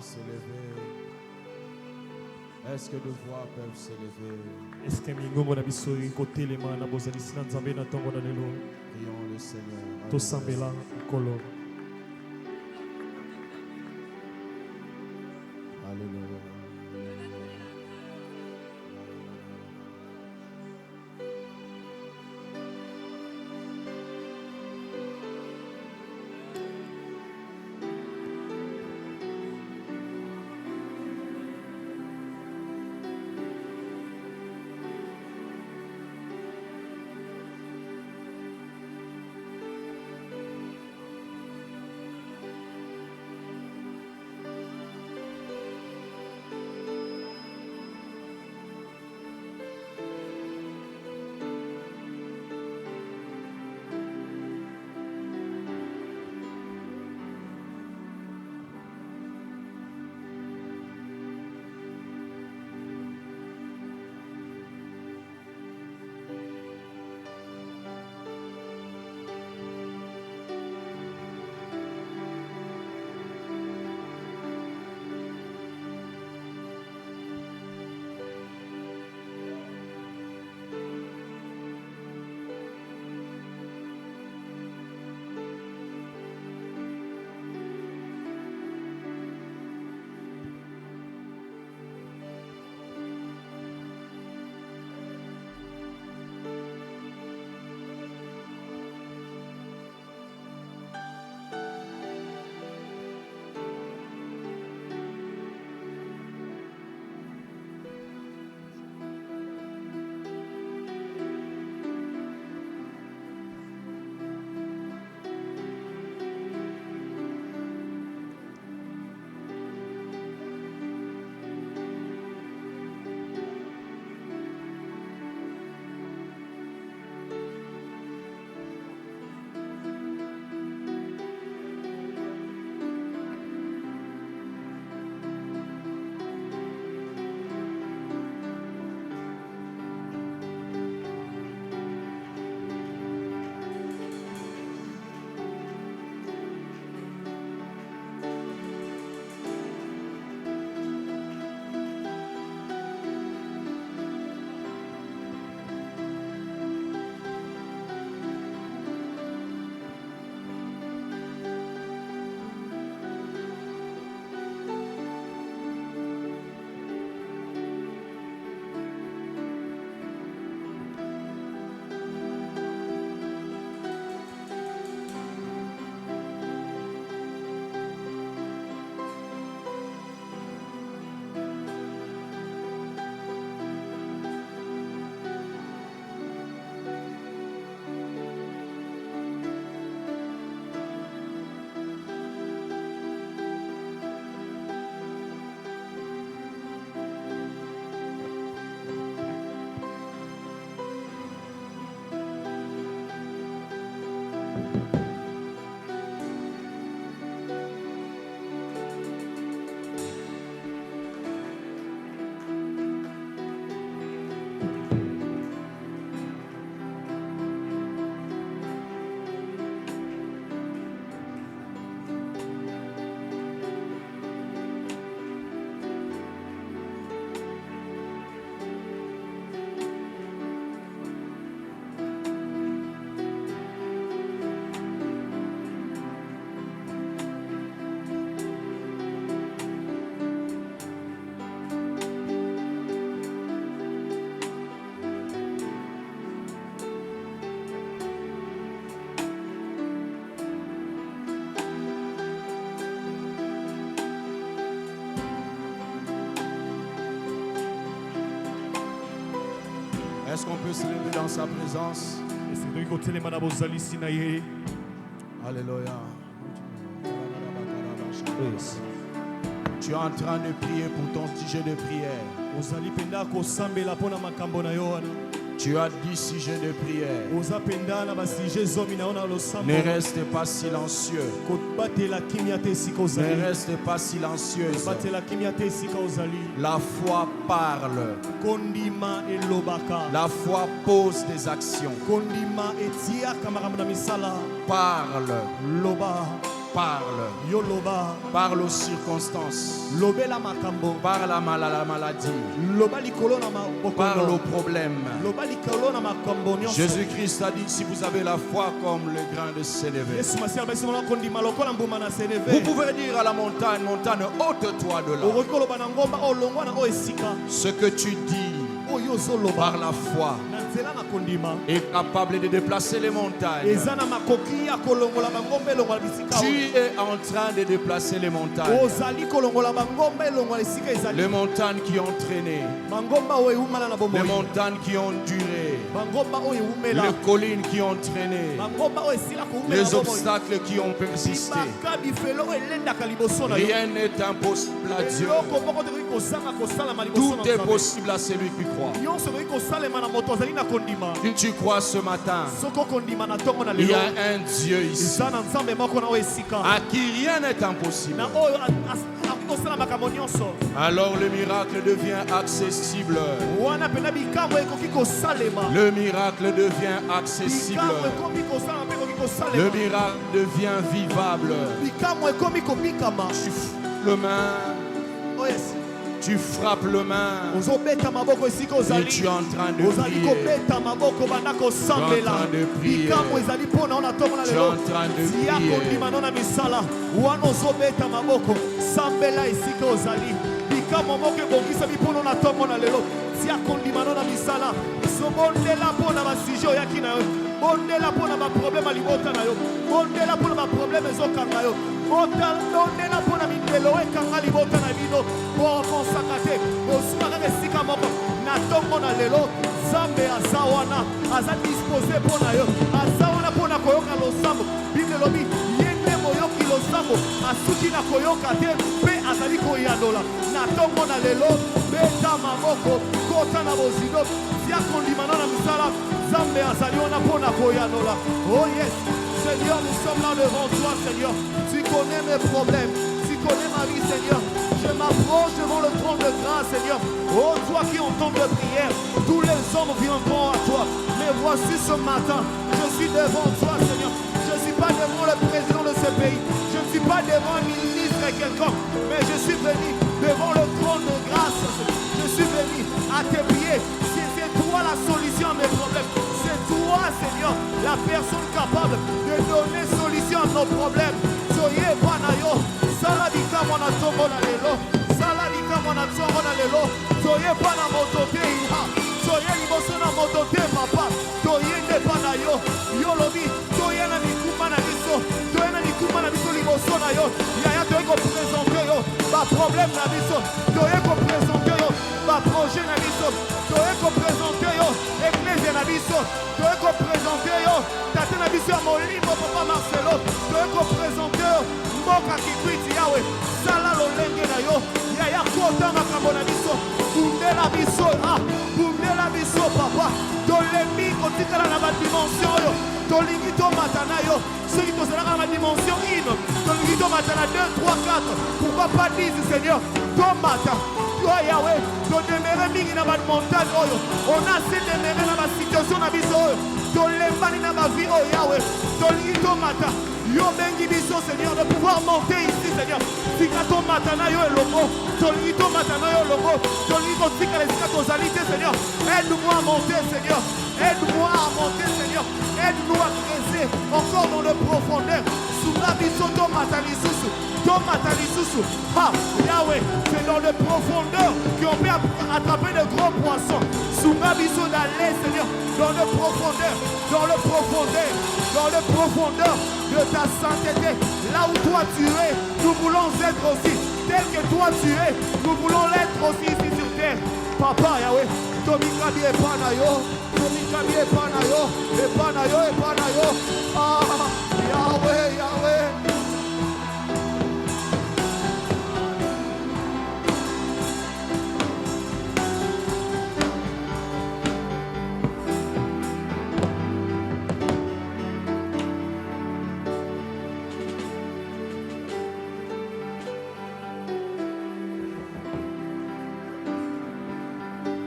s'élever? Est-ce que de voix peuvent s'élever? Prions le Seigneur. Alléluia. Est-ce qu'on peut se lever dans sa présence? Alléluia. Tu es en train de prier pour ton sujet de prière. Tu as 10 sujets de prière. Ne reste pas silencieux. Ne reste pas silencieuse. La foi parle. La foi pose des actions. Parle. parle. Yoloba. Parle aux circonstances. Lobela makambo. Parle à la maladie. Loba likolo na mabokono. Parle aux problèmes. Loba likolo na makambo nyonso. Jésus-Christ a dit, si vous avez la foi comme le grain de sénévé, Yesu masiya basi mona kondima lokola mbuma na vous seneve. pouvez dire à la montagne, montagne, ôte-toi de là. Orokolo bana ngomba olongwa na o esika. Ce que tu dis Oyo zoloba. par la foi Na nzela na kondima. est capable de déplacer les montagnes. Ezana makoki ya kolongola bangombe longola bisika. Tu es en train de déplacer les montagnes. Ozali kolongola bangombe longola esika ezali. Les montagnes qui ont traîné. Mangomba oyo umala na bomoi. Les montagnes qui ont duré. Mangomba oyo umela. Les collines qui ont traîné. Mangomba oyo esila ko umela. Les obstacles qui ont persisté. Baka bifelo elendaka liboso na yo. Rien n'est impossible à Dieu. Eloko moko te koki kosala kosala liboso na Tout est Nzambe. possible à celui qui croit. Nyonso koki kosalema na moto azali na kondima. Si tu crois ce matin, Soko kondima na tongo na il y lelo. a un Dieu ici Eza na Nzambe moko na oyo esika. à qui rien n'est impossible. Na oyo akoki kosala makambo nyonso. Alors le miracle devient accessible. Wana pena bikambo ekoki kosalema. Le miracle devient accessible. Bikambo ekomi kosalema mpe ekoki Le kosalema. miracle devient vivable. Bikambo ekomi kobikama. Tu frappes le main. Oh yes. Tu frappes le main. Ozobeta maboko esika Et ozali. tu es en train de Ozali prier. kobeta maboko banda kosambela. Tu es en train de prier. Bikambo ezali mpona ona tongo na Tu es lelo. en train de Tia prier. kondima no na misala. Wana ozobeta maboko. Sambela esika ozali. Bikambo moko ebongisa mpona ona tongo na lelo. Tia kondima no na misala. Sobondela mpona basije oyaki na yo. Bondela mpona baproblème alibota na yo. Bondela mpona baproblème ezokanga yo. Bondela mpona mindelo ekanga libota na bino. Bokosaka te. Bosuka kaka esika moko. Na tongo na lelo. Nzambe aza wana. Aza dispose mpona yo. Aza wana mpona koyoka losambo. Bible elobi ye nde moyoki losambo. Asuki na koyoka te. Mpe azali koyandola. Na tongo na lelo. Beta maboko. Kota na bozido. Tia kondima na misala. Nzambe azali wana mpona koyandola. Oh yes. Seigneur, nous sommes là devant toi, Seigneur. Tu connais mes problèmes. Tu connais ma vie, Seigneur. Je m'approche devant le trône de grâce, Seigneur. Oh, toi qui entends de prière, tous les hommes viendront à toi. Mais voici ce matin, je suis devant toi, Seigneur. Je ne suis pas devant le président de ce pays. Je ne suis pas devant un ministre et quelqu'un. Mais je suis venu devant le trône de grâce. Je suis venu à tes pieds. C'est toi la solution à mes problèmes. C'est toi, Seigneur, la personne capable de donner solution à nos problèmes. Soyez panayo, saladika mwana tongo na lelo, saladika mwana tongo na lelo. Soyez pana motote iha, soyez liboso na motote papa. Soyez ne panayo, yolobi, soyez na mikuma na biso, soyez na mikuma na biso liboso na yo. Yaya soyez ko présenter yo, ba problème na biso, soyez ko présenter yo, ba projet na biso, soyez ko présenter yo, église na biso. Soyez ko présenter yo, tate na biso ya molimo papa Marcelo, soyez ko présenter yo, mboka kikwiti yawe, sala lolenge na yo, yaya kota makambo na biso, bundela biso, bundela biso papa, tolembi kotikala na badimension yo, tolingi tomata na yo, soki tozalaka na badimension 1, tolingi tomata na 2, 3, 4, pourquoi pas 10 Seigneur, tomata. Oh Yahweh, to demere mingi na ba montagne oyo. On a assez demere na ba situation na biso oyo. To lembani na ba vie oh Yahweh. To lito mata. Yo bengi biso Seigneur de pouvoir monter ici Seigneur. Fika to mata na yo elongo. To lito mata na yo elongo. To lito fika les causalités Seigneur. Aide-moi à monter Seigneur. Aide-moi à monter Seigneur. Aide-nous à creuser encore dans le profondeur. Sous la biso to mata lisusu. Ah, Yahweh, c'est dans les profondeurs qu'on peut attraper de gros poissons. Sous ma vision d'aller, Seigneur, dans le profondeur de ta sainteté. Là où toi tu es, nous voulons être aussi. Tel que toi tu es, nous voulons l'être aussi ici sur terre. Papa, Yahweh, Tomikabi et Panayo, Ah, Yahweh.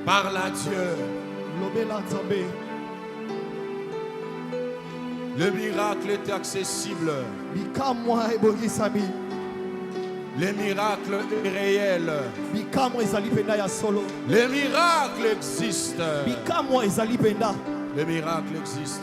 Parle à Dieu. Le miracle est accessible. bikamwa ebongisami Le miracle est réel. bikamwa ezali penda ya solo Le miracle existe. bikamwa ezali penda Le miracle existe.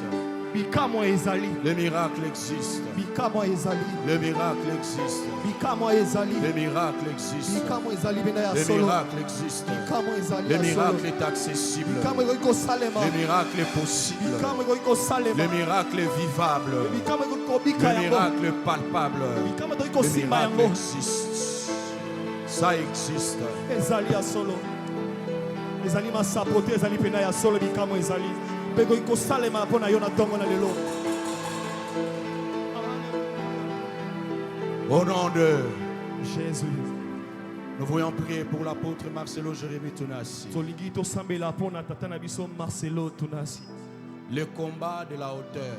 bikamwa ezali Le miracle existe. bikamwa ezali Le miracle existe. bikamwa ezali Le miracle existe. bikamwa ezali penda ya Le solo miracle existe. bikamwa ezali Le ya solo miracle est accessible. bikamwa ekoki kosalema Le miracle est possible. bikamwa ekoki kosalema Le miracle est vivable. bikamwa ekoki kobika Le yango miracle est palpable. bikamwa toki Le kosimba miracle yango existe. Ça existe. ezali ya solo ezali masapo te ezali pena ya solo bikamwa ezali mpe ekoki kosalema mpo na yo na ntongo na lelo Au nom de... jésus Nous voulons prier pour l'apôtre Marcelo Jérémie Tunasi. tolingi tosambela mpo na tata na biso marcelo tunasi Le combat de la hauteur.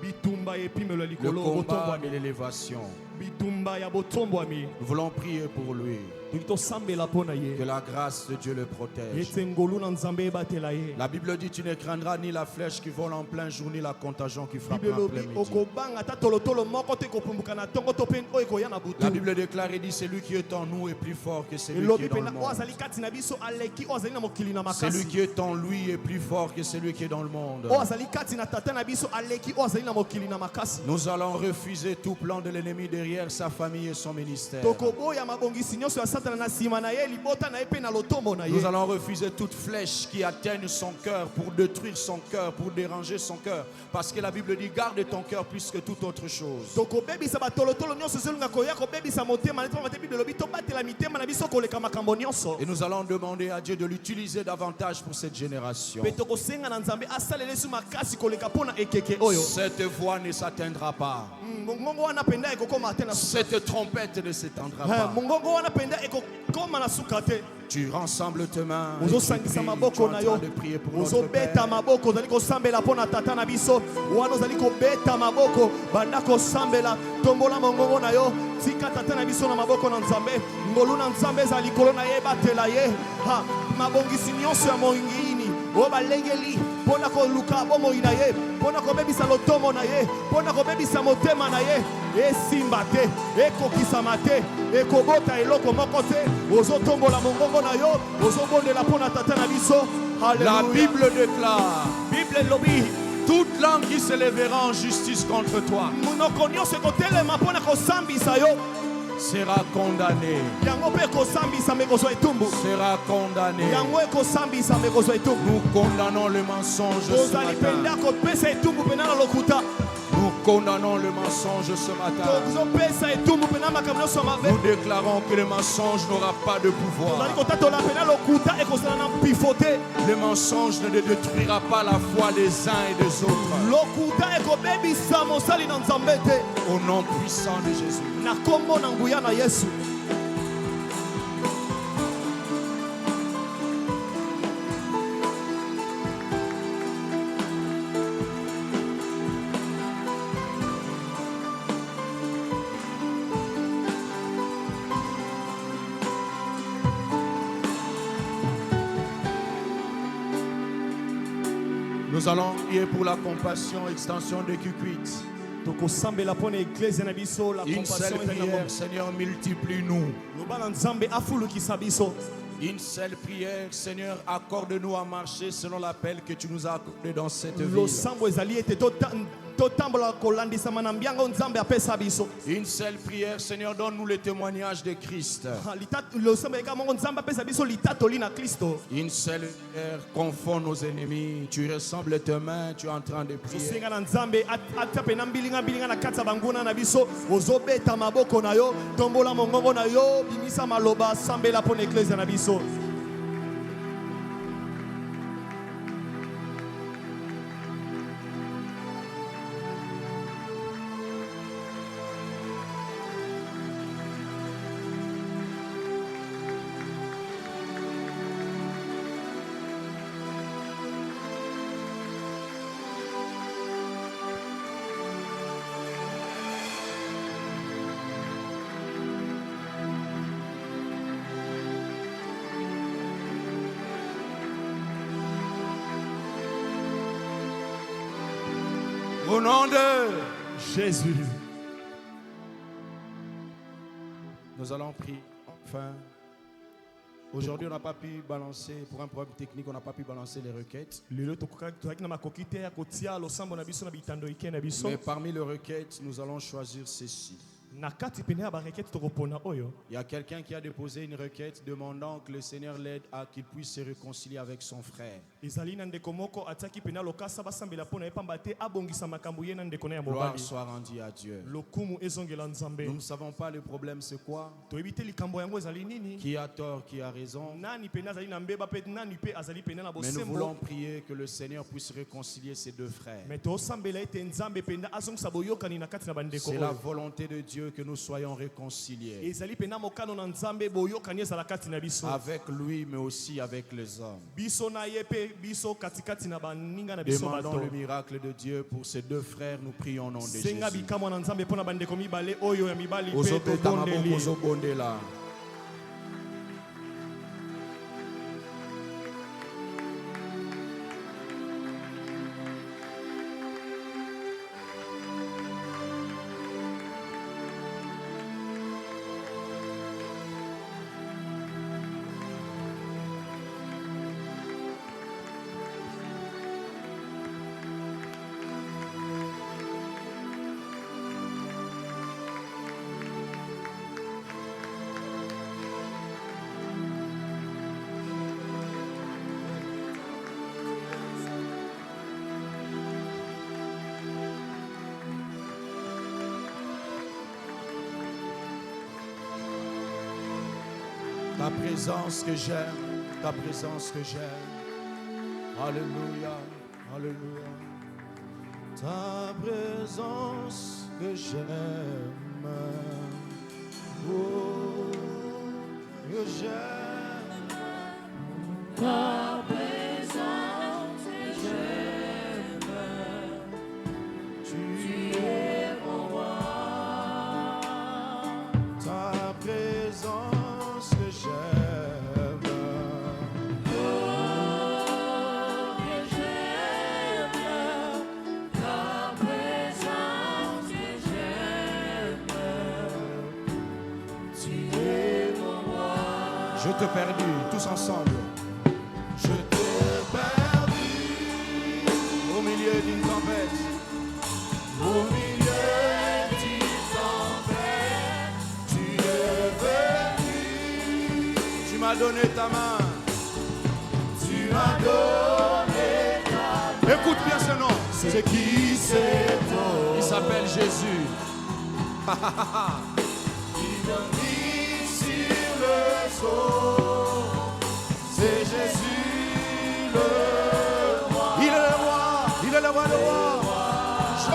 bitumba epimelo ya Le likolo combat botombwami de l'élévation. bitumba ya botombwami Nous voulons prier pour lui. tolingi tosambela mpo na ye Que la grâce de Dieu le protège. ete ngolu na nzambe ebatela ye La Bible dit tu ne craindras ni la flèche qui vole en plein jour ni la contagion qui frappe bible en plein elobi midi. okobanga ata tolotolo moko te kopumbuka na ntongo to mpe oyo ekoya na La butu Bible déclare et dit celui qui est en nous est plus fort que celui qui elobi est dans le mpena oyo monde. azali kati na biso aleki oyo azali na mokili na Celui makasi qui est en lui est plus fort que celui qui est dans le monde. oyo azali kati na tata na biso aleki oyo azali na mokili na makasi Nous allons refuser tout plan de l'ennemi derrière sa famille et son ministère. tokoboya mabongisi nyonso ya satana na nsima na ye libota na ye mpe na lotombo na ye Nous allons refuser toute flèche qui atteigne son cœur pour détruire son cœur, pour déranger son cœur. Parce que la Bible dit garde ton cœur plus que toute autre chose. tokobebisa batolotolo nyonso ezolinga koya kobebisa motema netomate bible elobi tobatela mitema na biso koleka makambo nyonso Et nous allons demander à Dieu de l'utiliser davantage pour cette génération. mpe tokosenga na nzambe asalela esu makasi koleka mpo na ekeke oyo Cette voix ne s'atteindra pas. mongongo wana mpenza ekokoma te na Cette trompette ne s'éteindra Eh, pas. mongongo wana mpenza ekokoma na suka te Tu rassembles tes mains. et tu ozosangisa pries, tu es maboko en na train yo de prier pour notre ozobeta Père. maboko ozali kosambela mpo na tata na biso wana ozali kobeta maboko banda kosambela tombola mongongo na yo tika tata na biso na maboko na nzambe ngolu na nzambe eza likolo na ye ebatela ye ha mabongisi nyonso ya moyini oyo balengeli mpo na koluka bomoi na ye mpo na kobebisa lotomo na ye mpo na kobebisa motema na ye esimba te ekokisama te ekobota eloko moko te ozotombola mongongo na yo ozobondela mpo na tata na biso La Alléluia. Bible déclare bible elobi toute langue qui se lèvera en justice contre toi monoko nyonso ekotelema mpo na kosambisa yo sera condamnée. yango mpe ekosambisama ekozwa etumbu Sera condamnée. yango ekosambisama ekozwa etumbu Nous condamnons le mensonge ce tozali mpenza matin. kopesa etumbu mpena na lokuta Nous condamnons le mensonge ce matin. tozopesa etumbu mpena makambo nyonso mabe Nous déclarons que le mensonge n'aura pas de pouvoir. tozali kotatola mpena lokuta ekozala na mpifo te Le mensonge ne détruira pas la foi des uns et des autres. lokuta ekobebisa mosali na nzambe te Au nom puissant de Jésus. na kombo na nguya na yesu Nous allons prier pour la compassion, extension de Cucuit. tokosambela mpo na eglise na biso la Une seule compassion ezali na prière, mo- Seigneur, multiplie-nous. loba na nzambe afulukisa biso Une seule prière, Seigneur, accorde-nous à marcher selon l'appel que tu nous as accordé dans cette ville. losambo ezali ete totambola kolandisama na mbiango nzambe apesa biso Une seule prière, Seigneur, donne-nous le témoignage de Christ. losambo eka mongo nzambe apesa biso litatoli na kristo Une seule prière, confond nos ennemis. Tu ressembles tes mains, tu es en train de prier. tosenga na nzambe ata pena mbilinga na kati ya banguna na biso ozobeta maboko na yo tombola mongongo na yo bimisa maloba sambela mpo na eklezia na biso Au nom de Jésus. Nous allons prier. Enfin, aujourd'hui, on n'a pas pu balancer, pour un problème technique, on n'a pas pu balancer les requêtes. Mais parmi les requêtes, nous allons choisir ceci. Il y a quelqu'un qui a déposé une requête demandant que le Seigneur l'aide à qu'il puisse se réconcilier avec son frère. Gloire soit rendue à Dieu. Nous ne savons pas le problème c'est quoi. Qui a tort, qui a raison. Mais nous voulons prier que le Seigneur puisse réconcilier ces deux frères. C'est la volonté de Dieu que nous soyons réconciliés avec lui mais aussi avec les hommes. Demandons le miracle de Dieu pour ces deux frères, nous prions au nom de Jésus. Ta présence que j'aime, ta présence que j'aime. Alléluia, alléluia. Ta présence que j'aime. Oh, que j'aime. Ta présence que j'aime. Tu es mon roi. Ta présence que j'aime. Oh, que j'aime. Ta présence que j'aime. Tu es mon roi. Je t'ai perdu, tous ensemble. Je t'ai perdu au milieu d'une tempête. Au milieu d'une tempête, tu es venu. Tu m'as donné ta main. Tu m'as donné ta main. Écoute bien ce nom. C'est qui c'est toi? Il s'appelle Jésus. Il m'a mis sur le sol. C'est Jésus le roi. Il est le roi. Il est le roi, le roi. Je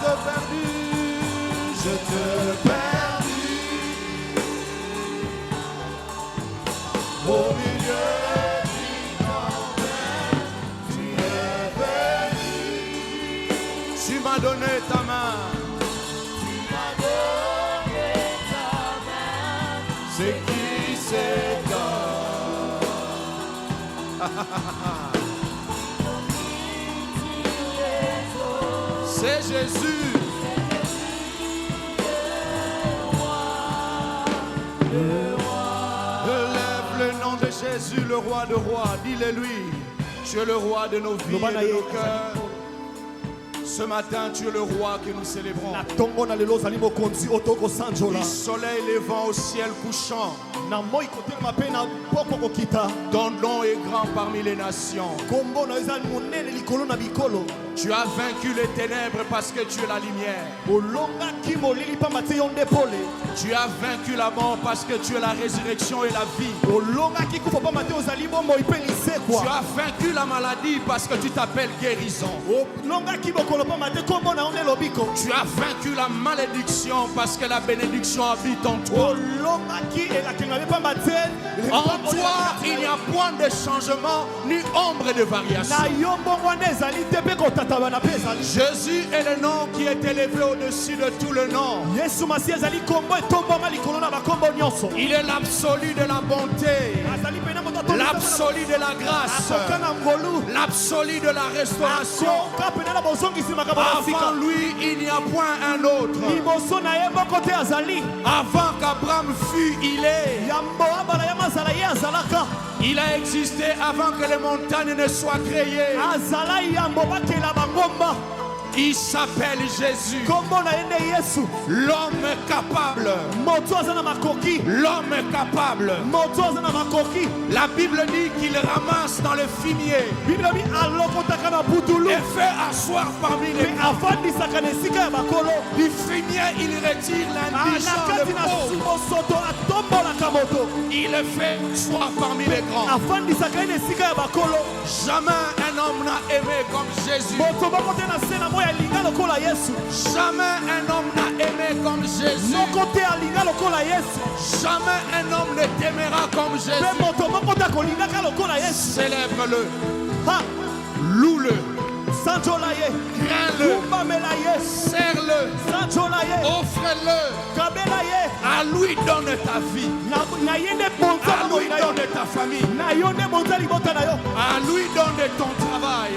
t'ai perdu. Je t'ai perdu. Au milieu d'une tempête, tu es venu. Tu m'as donné ta main. Tu m'as donné ta main. C'est qui c'est toi? C'est Jésus. Élève le nom de Jésus, le roi de rois. Dis-le lui. Tu es le roi de nos vies et de nos cœurs. Ce matin, tu es le roi que nous célébrons. Du soleil levant au ciel couchant. Ton nom est grand parmi les nations. Tu as vaincu les ténèbres parce que tu es la lumière. Tu as vaincu la mort parce que tu es la résurrection et la vie. Tu as vaincu la maladie parce que tu t'appelles guérison. Tu as vaincu la malédiction parce que la bénédiction habite en toi. En toi, il n'y a point de changement ni ombre de variation. Jésus est le nom qui est élevé au-dessus de tout le nom. Il est l'absolu de la bonté, l'absolu de la grâce, l'absolu de la restauration. Avant lui, il n'y a point un autre. Avant qu'Abraham fût, il est. Il a existé avant que les montagnes ne soient créées. Il s'appelle Jésus, l'homme capable. L'homme capable. La Bible dit qu'il ramasse dans le fumier et fait asseoir parmi les grands. Du fumier, il retire l'indigent, le pauvre. Il le fait asseoir parmi les grands. Jamais un homme n'a aimé comme Jésus. Jamais un homme n'a aimé comme Jésus. Jamais un homme ne t'aimera comme Jésus. Célèbre-le, loue-le, crains-le, serre-le, offre-le. À lui donne ta vie. À lui donne ta famille. À lui donne ton travail.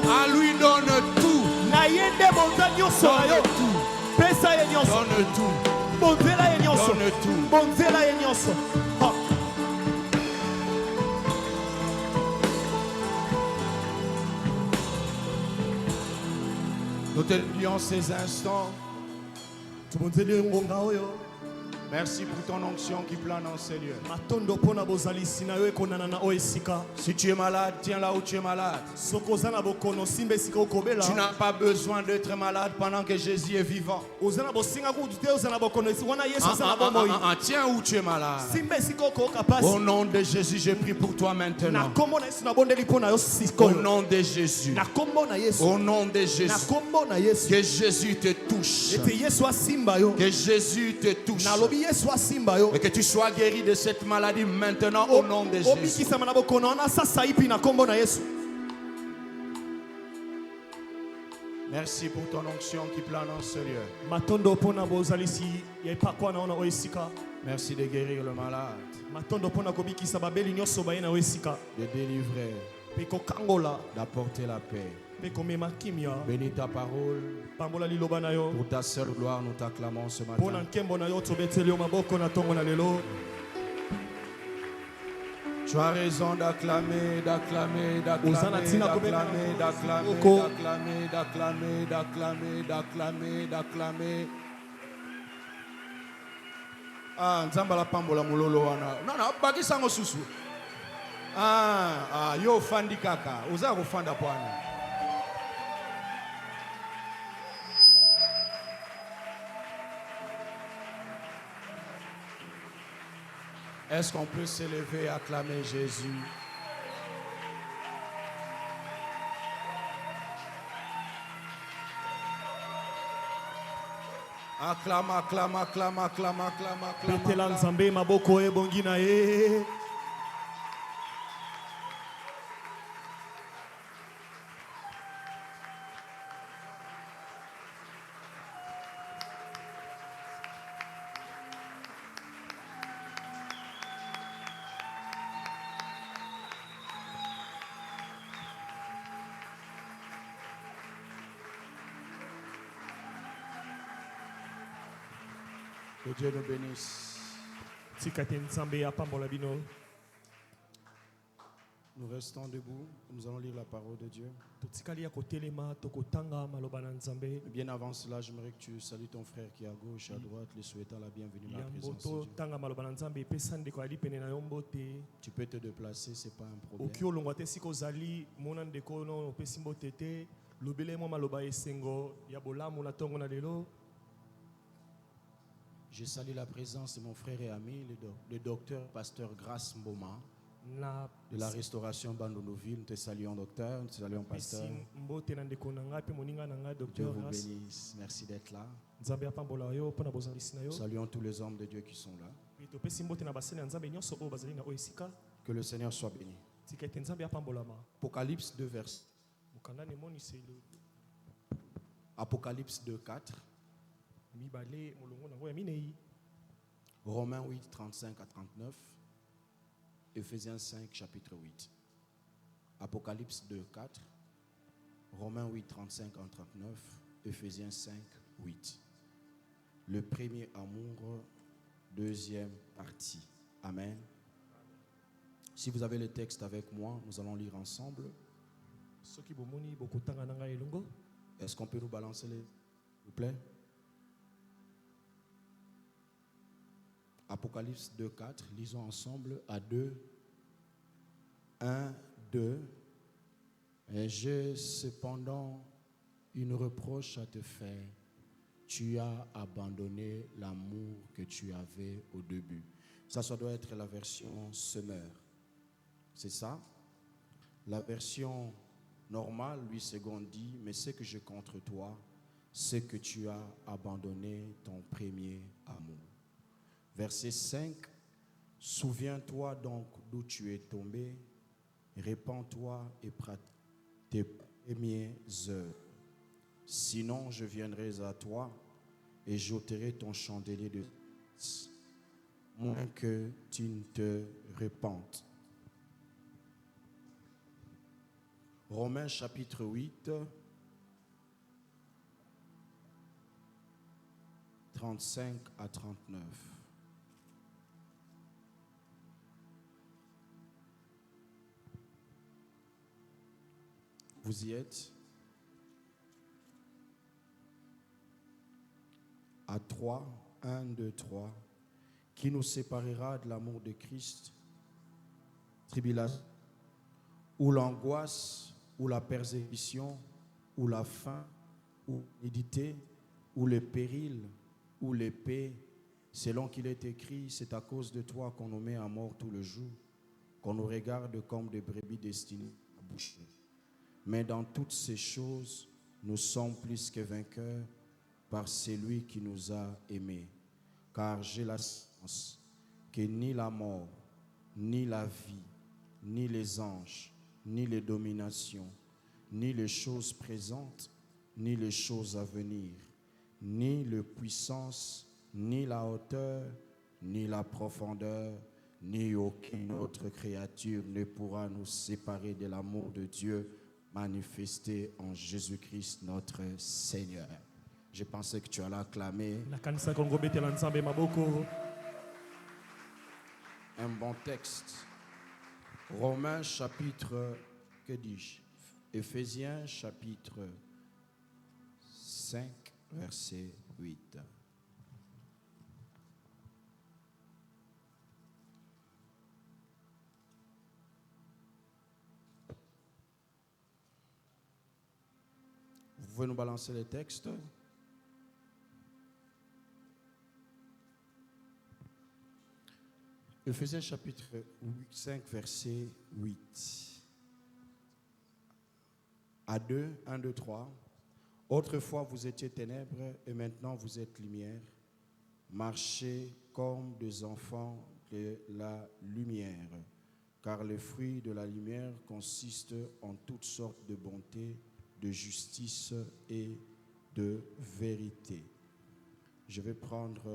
À lui donne tout. Donne tout. Nous te lions ces instants. Merci pour ton onction qui plane en Seigneur. Si tu es malade, tiens là où tu es malade. Tu n'as pas besoin d'être malade pendant que Jésus est vivant. Tiens où tu es malade. Au nom de Jésus, je prie pour toi maintenant. Au nom de Jésus. Au nom de Jésus. Que Jésus te touche. Que Jésus te touche. Et que tu sois guéri de cette maladie maintenant au nom de Jésus. Merci pour ton onction qui plane en ce lieu. Merci de guérir le malade, de délivrer, d'apporter la paix. Bénis ta parole. Pour ta seule gloire, nous t'acclamons ce matin. Tu as raison d'acclamer, d'acclamer, d'acclamer, d'acclamer, d'acclamer, d'acclamer, d'acclamer, d'acclamer, d'acclamer. Ah, nzambala pambola mulolo wana. Non, non, bakisa ngosusu. Ah, yo fandi kaka. Uza kufanda pwana. Est-ce qu'on peut s'élever et acclamer Jésus? Acclame, acclame, acclame, acclame, acclame, acclame. Que Dieu nous bénisse. Nous restons debout. Nous allons lire la parole de Dieu. Bien avant cela, j'aimerais que tu salues ton frère qui est à gauche, à droite, lui souhaitant la bienvenue dans la présence de Dieu. Tu peux te déplacer, ce n'est pas un problème. Je salue la présence de mon frère et ami, le docteur pasteur Grace Mboma, de la restauration Bandonoville. Nous te saluons, docteur. Nous te saluons, pasteur. Dieu vous bénisse. Merci d'être là. Nous saluons tous les hommes de Dieu qui sont là. Que le Seigneur soit béni. Apocalypse 2, verset. Apocalypse 2, 4. Romains 8, 35 à 39. Ephésiens 5, chapitre 8. Apocalypse 2, 4. Romains 8, 35 à 39. Ephésiens 5, 8. Le premier amour, deuxième partie. Amen. Si vous avez le texte avec moi, nous allons lire ensemble. Est-ce qu'on peut nous balancer s'il vous plaît? Apocalypse 2, 4. Lisons ensemble à 2. 1, 2. Et j'ai cependant une reproche à te faire. Tu as abandonné l'amour que tu avais au début. Ça doit être la version Semeur. C'est ça? La version normale, 8 secondes dit, mais ce que j'ai contre toi, c'est que tu as abandonné ton premier amour. Verset 5, souviens-toi donc d'où tu es tombé, répands-toi et pratique tes premières œuvres. Sinon, je viendrai à toi et j'ôterai ton chandelier de moins que tu ne te répandes. Romains chapitre 8, 35 à 39. Vous y êtes? À 3, 1, 2, 3. Qui nous séparera de l'amour de Christ? Tribulation, ou l'angoisse, ou la persécution, ou la faim, ou l'humidité, ou le péril, ou l'épée. Selon qu'il est écrit, c'est à cause de toi qu'on nous met à mort tout le jour, qu'on nous regarde comme des brebis destinées à boucher. Mais dans toutes ces choses, nous sommes plus que vainqueurs par celui qui nous a aimés. Car j'ai la science que ni la mort, ni la vie, ni les anges, ni les dominations, ni les choses présentes, ni les choses à venir, ni la puissance, ni la hauteur, ni la profondeur, ni aucune autre créature ne pourra nous séparer de l'amour de Dieu manifesté en Jésus-Christ notre Seigneur. Je pensais que tu allais acclamer. Un bon texte. Romains chapitre, que dis-je? Ephésiens chapitre 5, verset 8. Vous pouvez nous balancer les textes? Ephésiens chapitre 5, verset 8. À 2, 1, 2, 3. Autrefois vous étiez ténèbres et maintenant vous êtes lumière. Marchez comme des enfants de la lumière. Car le fruit de la lumière consiste en toutes sortes de bonté, de justice et de vérité. Je vais prendre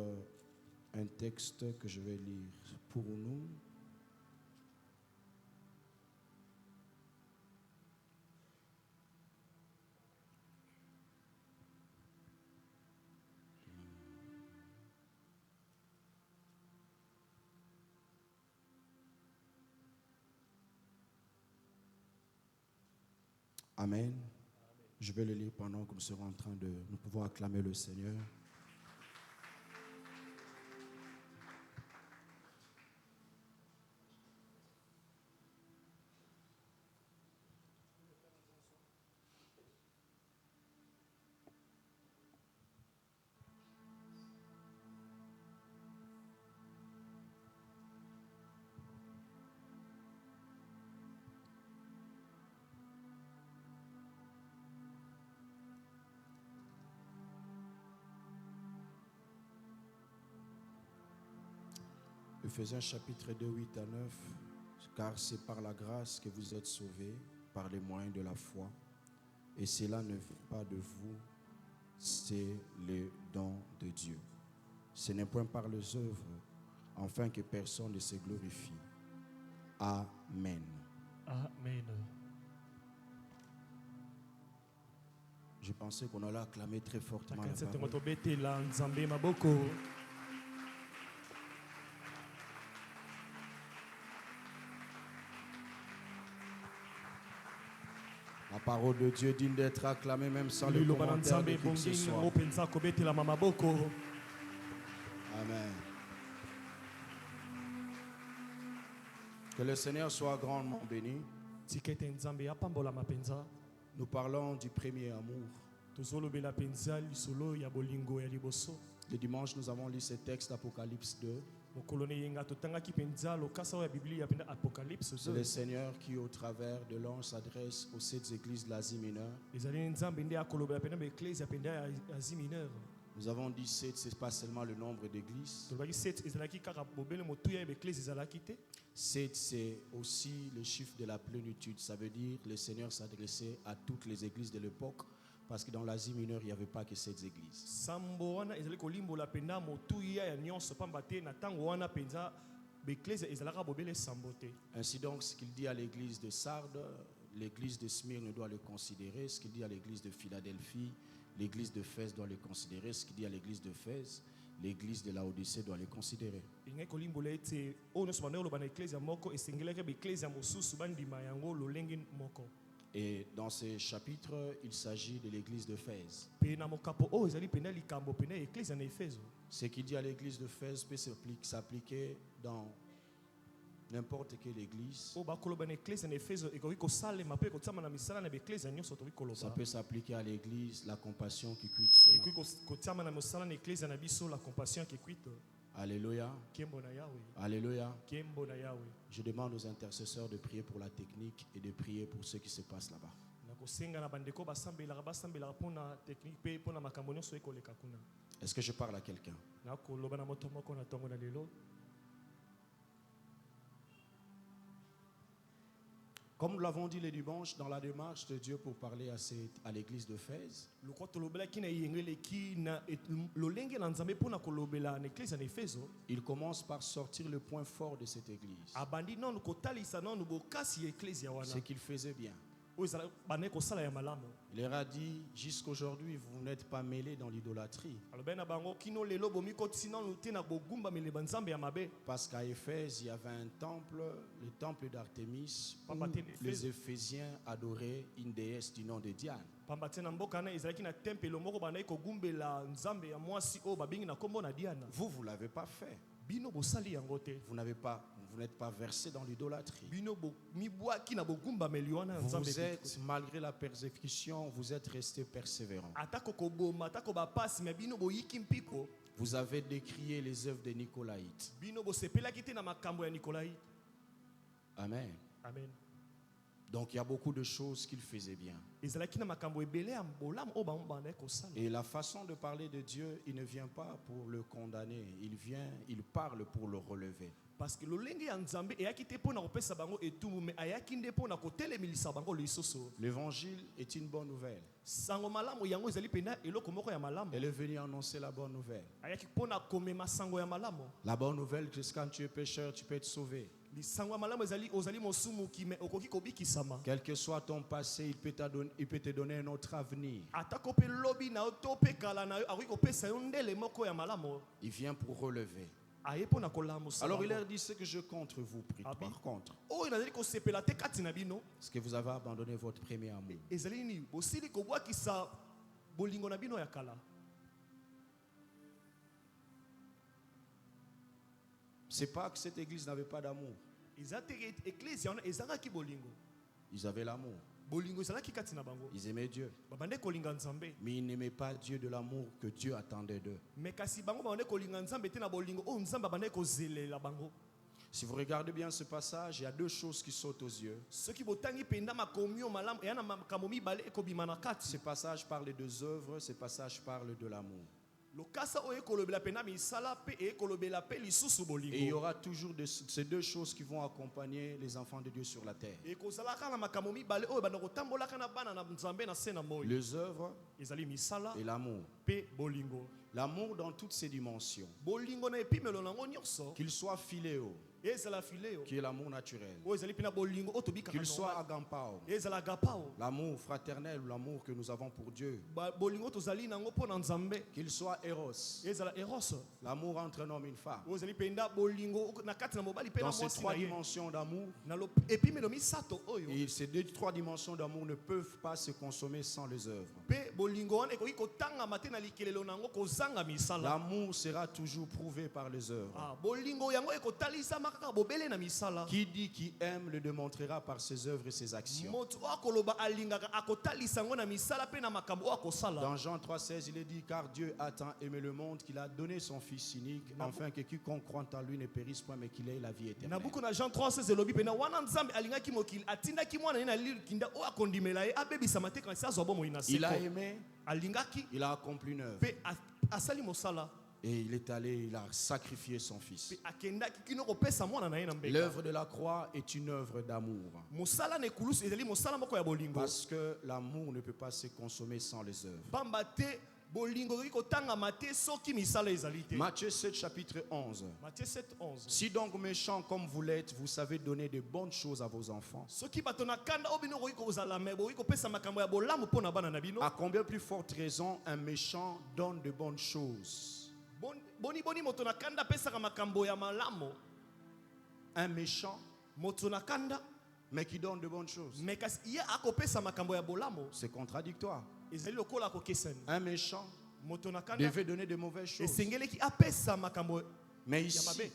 un texte que je vais lire pour nous. Amen. Je vais le lire pendant que nous serons en train de nous pouvons acclamer le Seigneur. Ephésiens chapitre 2, 8 à 9. Car c'est par la grâce que vous êtes sauvés, par les moyens de la foi. Et cela ne vient pas de vous, c'est le don de Dieu. Ce n'est point par les œuvres, afin que personne ne se glorifie. Amen. Amen. Je pensais qu'on allait acclamer très fortement la Takanisa parole. tobetela nzambe maboko. La parole de Dieu digne d'être acclamée même sans le Liloba na commentaire de nzambe qui que ce bongini soit. ngo penza kobetela maboko. Amen. Que le Seigneur soit grandement béni. Tikete nzambe apambola mapenza. Nous parlons du premier amour. Tozolobela penza lisolo ya bolingo ya liboso. Le dimanche, nous avons lu ce texte d'Apocalypse 2. Mokolo ne yenga totangaki penza lokasa ya Biblia penda Apocalypse C'est le Seigneur qui, au travers de l'ange, s'adresse aux 7 églises de l'Asie mineure. ezali nzambe nde akolobela penda ba ecclesia penda ya Asie mineure. Nous avons dit 7, ce n'est pas seulement le nombre d'églises. Tolobaki 7 ezalaki kaka bobele motuya ya ecclesia ezalaki te. 7, c'est aussi le chiffre de la plénitude. Ça veut dire que le Seigneur s'adressait à toutes les églises de l'époque. Parce que dans l'Asie mineure, il n'y avait pas que 7 églises. Sambo wana ezali kolimbola penda motuya ya nyonso pamba te na tango wana penza becclesia ezalaka bobele sambo te. Ainsi donc, ce qu'il dit à l'église de Sardes, l'église de Smyrne doit le considérer. Ce qu'il dit à l'église de Philadelphie, l'église de Éphèse doit le considérer. Ce qu'il dit à l'église de Éphèse, l'église de Laodicée doit le considérer. Ingai kolimbola ete oyo nyonso banda oloba na ecclesia moko esengelaki becclesia mosusu bandima yango lolenge moko. Et dans ce chapitre, il s'agit de l'église d'Éphèse. Pe na mokapo oyo ezali penda likambo penda ecclesia na Efeso. Ce qu'il dit à l'église d'Éphèse peut s'appliquer dans n'importe quelle église. Oyo bakoloba na ecclesia na Efeso ekoki kosalema mpe kotiama na misala na becclesia nyonso tokoki Ça koloba. peut s'appliquer à l'église, la compassion qui cuite ses mains. Ekoki kotiama na mosala na ecclesia na biso la compassion qui cuite. Alléluia. Kembo na Yahweh. Alléluia. Kembo na Yahweh. Je demande aux intercesseurs de prier pour la technique et de prier pour ce qui se passe là-bas. Nakosenga na bandeko basambelaka mpona technique mpe mpona makambo nyonso ekoleka kuna. Est-ce que je parle à quelqu'un? Nakoloba na moto moko na ntongo na lelo. Comme nous l'avons dit le dimanche, dans la démarche de Dieu pour parler à l'église d'Éphèse, Lokwa tolobelaki na yengeleki na lolenge na nzambe mpona kolobela na ecclesia na Efeso. il commence par sortir le point fort de cette église. Abandi nanu kotalisa nanu bokasi ya ecclesia wana. Ce qu'il faisait bien. Oyo ezala bande kosala ya malamu. Il leur a dit, jusqu'aujourd'hui, vous n'êtes pas mêlés dans l'idolâtrie. Alobi na bango kino lelo bomikotisi nanu te na bogumbameli banzambe ya mabe. Parce qu'à Éphèse, il y avait un temple, le temple d'Artémis, où Papa, les Éphésiens adoraient une déesse du nom de Diane. Pamba te na mboka na ezalaki na tempelo moko bandaki kogumbela nzambe ya mwasi oyo babengi na kombo na Diana. Vous ne l'avez pas fait. Bino bosali yango te. Vous n'êtes pas versé dans l'idolâtrie. Bino mibwaki na bogumbameli wana ya nzambe. Vous êtes, malgré la persécution, vous êtes resté persévérant. Atako koboma, atako bapasi, mais bino boyiki mpiko. Vous avez décrié les œuvres des Nicolaïtes. Bino bosepelaki te na makambo ya Nikolai. Amen. Amen. Donc il y a beaucoup de choses qu'il faisait bien. Ezalaki na makambo ebele ya bolamu oyo bandaki kosala. Et la façon de parler de Dieu, il ne vient pas pour le condamner. Il parle pour le relever. Parce que lolenge ya nzambe eyaki te mpona kopesa bango etumbu me ayaki nde mpona kotelemelisa bango lisusu. L'évangile est une bonne nouvelle. Sango malamu yango ezali pena eloko moko ya malamu. Elle est venue annoncer la bonne nouvelle. Ayaki mpona komema sango ya malamu. La bonne nouvelle, c'est que quand tu es pécheur, tu peux être sauvé. Lisango ya malamu ezali ozali mosumuki me okoki kobikisama. Quel que soit ton passé, il peut te donner un autre avenir. Atako pe lobi na yo to pe kala na yo akoki kopesa yo ndele moko ya malamu. Il vient pour relever. Aye mpona kolamusa. Alors il leur dit ce que je contre vous, prie. Ah, Par contre, oyo nazali kosepela te kati na bino. est-ce que vous avez abandonné votre premier amour? Ezali nini bosili kobwakisa bolingo na bino ya kala. C'est pas que cette église n'avait pas d'amour. Ezate ecclesia wana ezalaki bolingo. Ils avaient l'amour. Bolingo ezalaki kati na bango. Ils aimaient Dieu. Babande kolinga nzambe. Mais ils n'aimaient pas Dieu de l'amour que Dieu attendait d'eux. Mais kasi bango babande kolinga nzambe te na bolingo o nzambe babande kozelela bango. Si vous regardez bien ce passage, il y a deux choses qui sautent aux yeux. Soki botangi penda makomio malamu yana makambo mibale ekobima na kati. Ce passage parle des œuvres, ce passage parle de l'amour. Et il y aura toujours ces deux choses qui vont accompagner les enfants de Dieu sur la terre. Les œuvres et l'amour. L'amour dans toutes ses dimensions. Qu'il soit philéo, qui est l'amour naturel. Qu'il soit agampao, l'amour fraternel, l'amour que nous avons pour Dieu. Qu'il soit eros, l'amour entre un homme et une femme. Dans ces trois dimensions d'amour, et ces trois dimensions d'amour ne peuvent pas se consommer sans les œuvres. L'amour sera toujours prouvé par les œuvres. Qui dit qu'il aime le démontrera par ses œuvres et ses actions. Dans Jean 3,16, il est dit: car Dieu a tant aimé le monde qu'il a donné son Fils unique, afin que quiconque croit en lui ne périsse point, mais qu'il ait la vie éternelle. Il a aimé, il a accompli une œuvre. Et il est allé, il a sacrifié son fils. L'œuvre de la croix est une œuvre d'amour. Parce que l'amour ne peut pas se consommer sans les œuvres. Matthieu 7, chapitre 11. Si donc méchants comme vous l'êtes, vous savez donner de bonnes choses à vos enfants, à combien plus forte raison un méchant donne de bonnes choses? Un méchant, mais qui donne de bonnes choses. C'est contradictoire. Un méchant devait donner de mauvaises choses. Mais ici,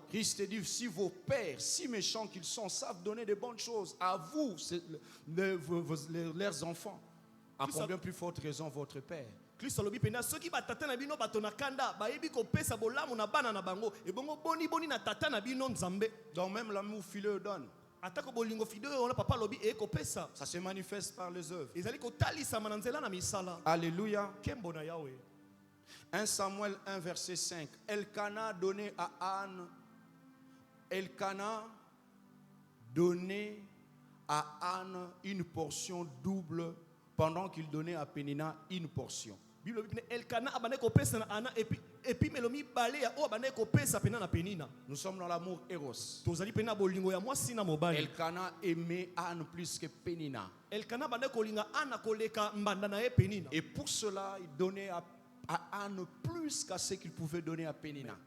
Christ dit: si vos pères, si méchants qu'ils sont, savent donner de bonnes choses à vous, leurs enfants, à combien plus forte raison votre Père? Donc même l'amour filial donne. Ça se manifeste par les œuvres. Alléluia. 1 Samuel 1 verset 5. Elkana donnait à Anne. Elkana donnait à Anne une portion double pendant qu'il donnait à Pénina une portion. Nous sommes dans l'amour Eros. Elkana aimait Anne plus que Pénina. Et pour cela, il donnait à Anne plus qu'à ce qu'il pouvait donner à Pénina.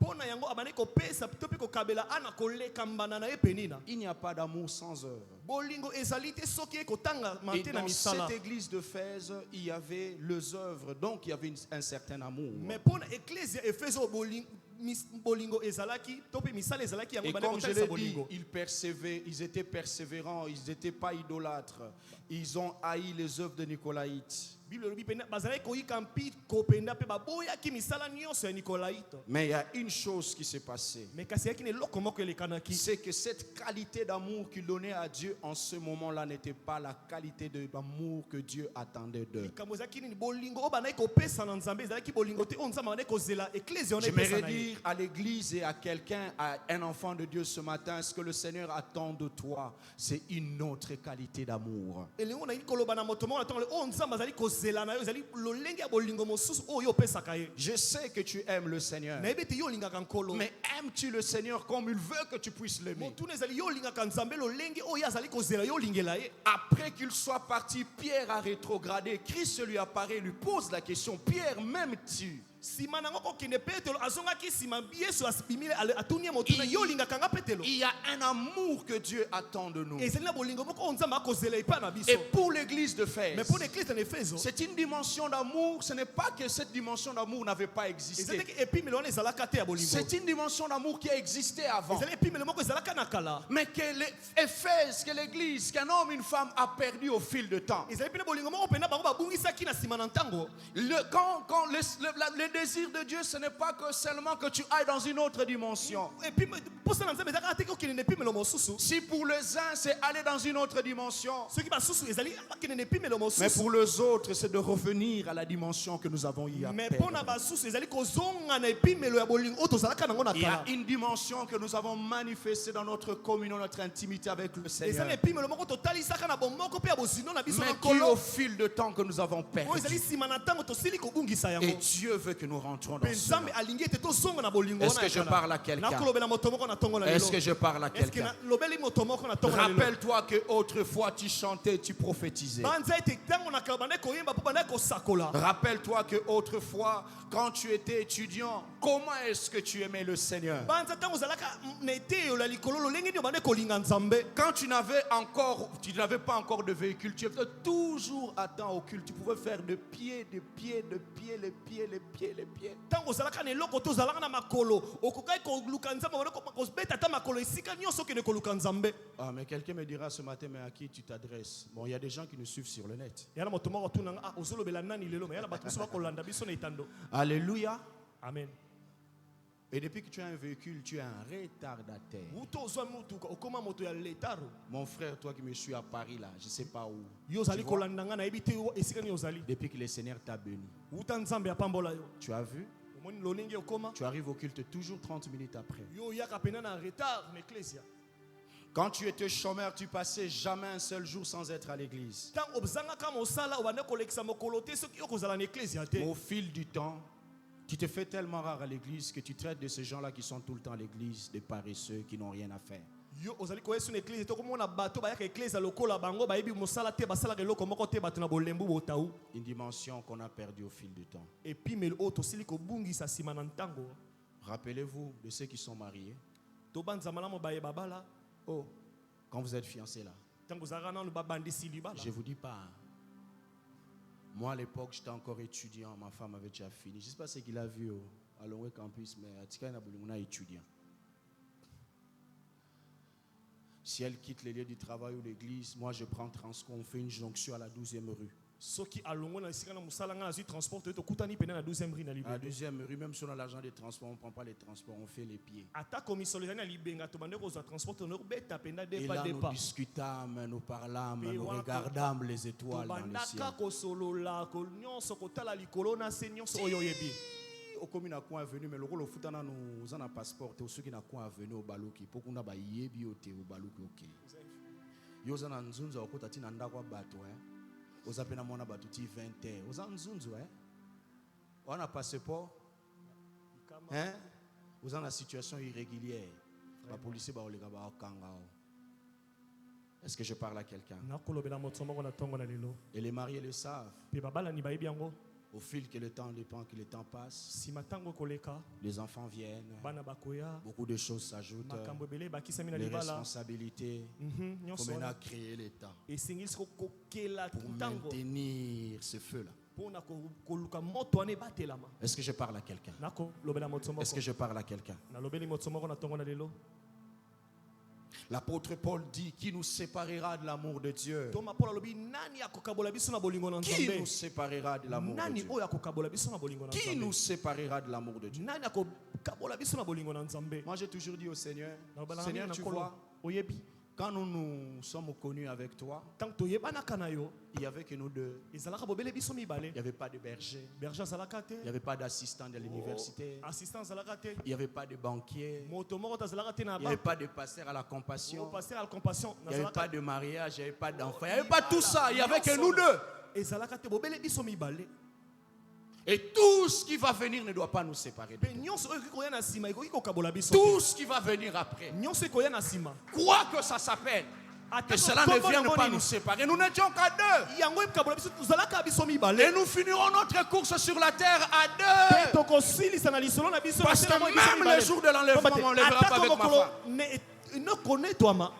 Il n'y a pas d'amour sans œuvre. Et dans cette église d'Éphèse, il y avait les œuvres, donc il y avait un certain amour. Et comme je l'ai dit, ils étaient persévérants, ils n'étaient pas idolâtres. Ils ont haï les œuvres de Nicolaïtes. Mais il y a une chose qui s'est passée. C'est que cette qualité d'amour qu'il donnait à Dieu en ce moment-là n'était pas la qualité d'amour que Dieu attendait d'eux. J'aimerais dire à l'église et à quelqu'un, à un enfant de Dieu ce matin, ce que le Seigneur attend de toi, c'est une autre qualité d'amour. Je sais que tu aimes le Seigneur. Mais aimes-tu le Seigneur comme il veut que tu puisses l'aimer? Après qu'il soit parti, Pierre a rétrogradé. Christ lui apparaît, lui pose la question: Pierre, m'aimes-tu? Il y a un amour que Dieu attend de nous. Et pour l'église d'Éphèse, c'est une dimension d'amour. Ce n'est pas que cette dimension d'amour n'avait pas existé. C'est une dimension d'amour qui a existé avant. Mais que l'Éphèse, que l'église, qu'un homme et une femme a perdu au fil de temps. Quand le désir de Dieu, ce n'est pas que seulement que tu ailles dans une autre dimension. Et puis pour ça nzambe ezaka te ko kene puis melo mosusu. Si pour les uns, c'est aller dans une autre dimension. Ceux qui ba susu ezali kene puis melo mosusu. Mais pour les autres, c'est de revenir à la dimension que nous avons eu à Mais perdre. pour na ba susu ezali ko zonga na puis melo ya bolingo otozalaka nango na Il y a kala. une dimension que nous avons manifestée dans notre communion, notre intimité avec le Seigneur. Ezali puis melo moko totalisaka na bomoko pe ya bosino na biso Mais na qui au kolo. fil de temps que nous avons perdu. O ezali sima na tango tosili ko bungisa Et yango. Dieu veut que nous rentrons dans Pe cela. nzambe alingi ete tozonga na bolingo na. Est-ce que je parle à quelqu'un? Na kolobela moto moko na tongo na lelo. Est-ce que je parle à Est-ce que quelqu'un? na lobeli moto moko na tongo na lelo. Rappelle-toi que autrefois tu chantais, tu prophétisais. Banza ete tango na kalabane ko yemba po bana ko sakola. Rappelle-toi que autrefois, quand tu étais étudiant, comment est-ce que tu aimais le Seigneur? Banza tango zalaka nete yo la likolo lolenge ndio bana ko linga nzambe. Quand tu n'avais pas encore de véhicule, tu étais toujours à temps au culte. Tu pouvais faire de pied, les pieds. Tango zalaka ne loko to zalaka na makolo okokai ko luka nzambe bana ko beta ta makolo esika nyonso ke ne ko luka nzambe. Ah, mais quelqu'un me dira ce matin, mais à qui tu t'adresses? Bon, il y a des gens qui nous suivent sur le net. Yana moto moko tunanga ah ozolobela nani lelo mais yana bato so ko landa biso na itando. Alléluia. Amen. Et depuis que tu as un véhicule, tu es un retardataire. Uto zo mutuka okoma moto ya letaro. Mon frère, toi qui me suis à Paris là, je ne sais pas où. Yo Tu zali vois, ko landanga na ebite esika ni ozali. depuis que le Seigneur t'a béni, Uta nzambe apambola yo. tu as vu? Omoni lolenge okoma. Tu arrives au culte toujours 30 minutes après. Yo yaka pena na retard na ecclesia. Quand tu étais chômeur, tu passais jamais un seul jour sans être à l'église. Tant obzanga kama osala obande kolekisa mokolo te soki okozala na ecclesia te. Au fil du temps, tu te fais tellement rare à l'église que tu traites de ces gens-là qui sont tout le temps à l'église des paresseux qui n'ont rien à faire. Yo ozali ko yesu na ecclesia to komona bato ba yaka ecclesia lokola bango ba yebi mosala te basala ke loko moko te bato na bolembu botau. Une dimension qu'on a perdue au fil du temps. Et puis mel auto sili ko bungisa sima na ntango. Rappelez-vous de ceux qui sont mariés. To banza malamu ba yebabala. Oh, quand vous êtes fiancés là, Tango zara na ba bandi silibala. je ne vous dis pas. Moi à l'époque, j'étais encore étudiant. Ma femme avait déjà fini. Je ne sais pas ce qu'il a vu à Longwe Campus, mais à Tikana on a étudiant. Si elle quitte les lieux du travail ou l'église, moi je prends Transco, on fait une jonction à la 12e rue. Soki alongo na sika na musala nga na transport to kutani pena na 12e rue na À la libé. 12e rue, même si on a l'argent des transports, on ne prend pas les transports, on fait les pieds. Ata komisoleza na libenga to bande ko za transport no beta pena Et de là, pas de nous pas. discutâmes, nous parlâmes, Et nous wana regardâmes les étoiles dans le ciel. Bandaka ko solola ko nyonso ko tala likolo na se nyonso oyo yebi. Au commune à quoi venu, mais le rôle au foot, nous en a passeport, et ceux qui n'ont pas venu au balouki, pour qu'on a ba yebi au balouki, ok. Yoza na nzunzo okota tina ndakwa bato oza pena mona bato ti 20 oza nzunzo on a passeport oza na situation irrégulière ba policier ba olega ba okanga. Est-ce que je parle à quelqu'un? Na kolobela moto moko na tongo na lelo. Et les mariés le savent. Pe babala ni bayebi yango. Au fil que le temps dépend, que le temps passe, Si matango koleka les enfants viennent, bana bakoya beaucoup de choses s'ajoutent, makambo ebele bakisami na les libala. responsabilités. Il Nyonso faut maintenant wana créer l'État esengisi kokela pour ntango maintenir ce feu-là. mpona koluka moto wana ebatelama. Est-ce que je parle à quelqu'un? nakolobela moto Est-ce que moko je parle à quelqu'un? nalobeli moto moko na tongo na lelo. L'apôtre Paul dit: qui nous séparera de l'amour de Dieu? toma mpola alobi nani akokabola biso na bolingo na Qui nzambe. nous séparera de l'amour de Nani Dieu? oyo akokabola biso na bolingo na Qui nzambe. nous séparera de l'amour de Dieu? Nani akokabola biso na bolingo na nzambe. Moi j'ai toujours dit au Seigneur, Nalobela Seigneur, na tu nkolo, vois, oyebi quand nous sommes connus avec toi, ntango toyebanaka na yo il n'y avait que nous deux. ezalaka bobele biso Il mibale. n'y avait pas de berger, berger azalaka te, il n'y avait pas d'assistant de l'université, assistant azalaka te, il n'y avait pas de banquier, moto moko tazalaka te na il n'y avait banque. pas de pasteur à la compassion, pasteur à la compassion il n'y avait nazalaka pas de mariage, il n'y avait pas d'enfant, il n'y avait pas tout ça, il n'y avait que nous deux. ezalaka te bobele biso mibale. Et tout ce qui va venir ne doit pas nous séparer de Pe toi. nyonso oyo ekoki koya na nsima ekoki kokabola biso Tout te. ce qui va venir après, Nyonso ekoya na nsima. quoi que ça s'appelle, que cela ne vienne pas nous séparer. Nous n'étions qu'à deux. yango ekokabola biso tozalaka biso Et mibale. nous finirons notre course sur la terre à deux. Pe tokosilisa na lisolo na biso. Parce que même le jour de l'enlèvement, on ne l'enlèvera pas avec ma femme. nokonetwama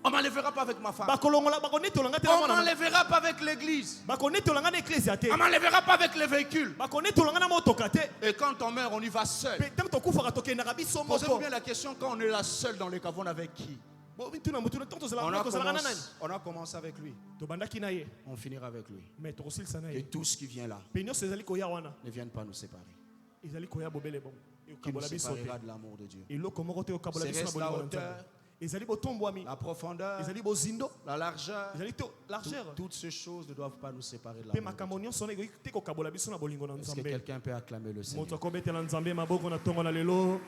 On ne m'enlèvera pas avec ma femme. bakolongola bakonetolanga te na On ne mwana. m'enlèvera pas avec l'église. bakonetolanga na eklezia te. On ne m'enlèvera pas avec les véhicules. bakonetolanga na motoka te. Et quand on meurt, on y va seul. Pe ntango tokufaka tokendaka biso Posez-vous moko. bien la question, quand on est là seul dans les caves, on est avec qui? Tuna mutuna ntango On tozalaka kozalaka na nani. a commencé avec lui. tobandaki na ye On finira avec lui. mais tokosilisa na Et ye. tout ce qui vient là Pe nyonso ezali koya wana ne vienne pas nous séparer. ezali koya bobele bon qui nous ekokabola biso te séparera de l'amour de Dieu. eloko moko te ekokabola C'est biso na reste la bolingo na hauteur, Nzambe ezali botombwami la profondeur, ezali bozindo la largeur. ezali te largeur Toutes ces choses ne doivent pas nous séparer de mpe l'amour de makambo nyonso wana ekoki te kokabola biso na bolingo na Dieu. Est-ce que Nzambe quelqu'un peut acclamer le moto Seigneur? akobetela Nzambe maboko na ntongo na lelo.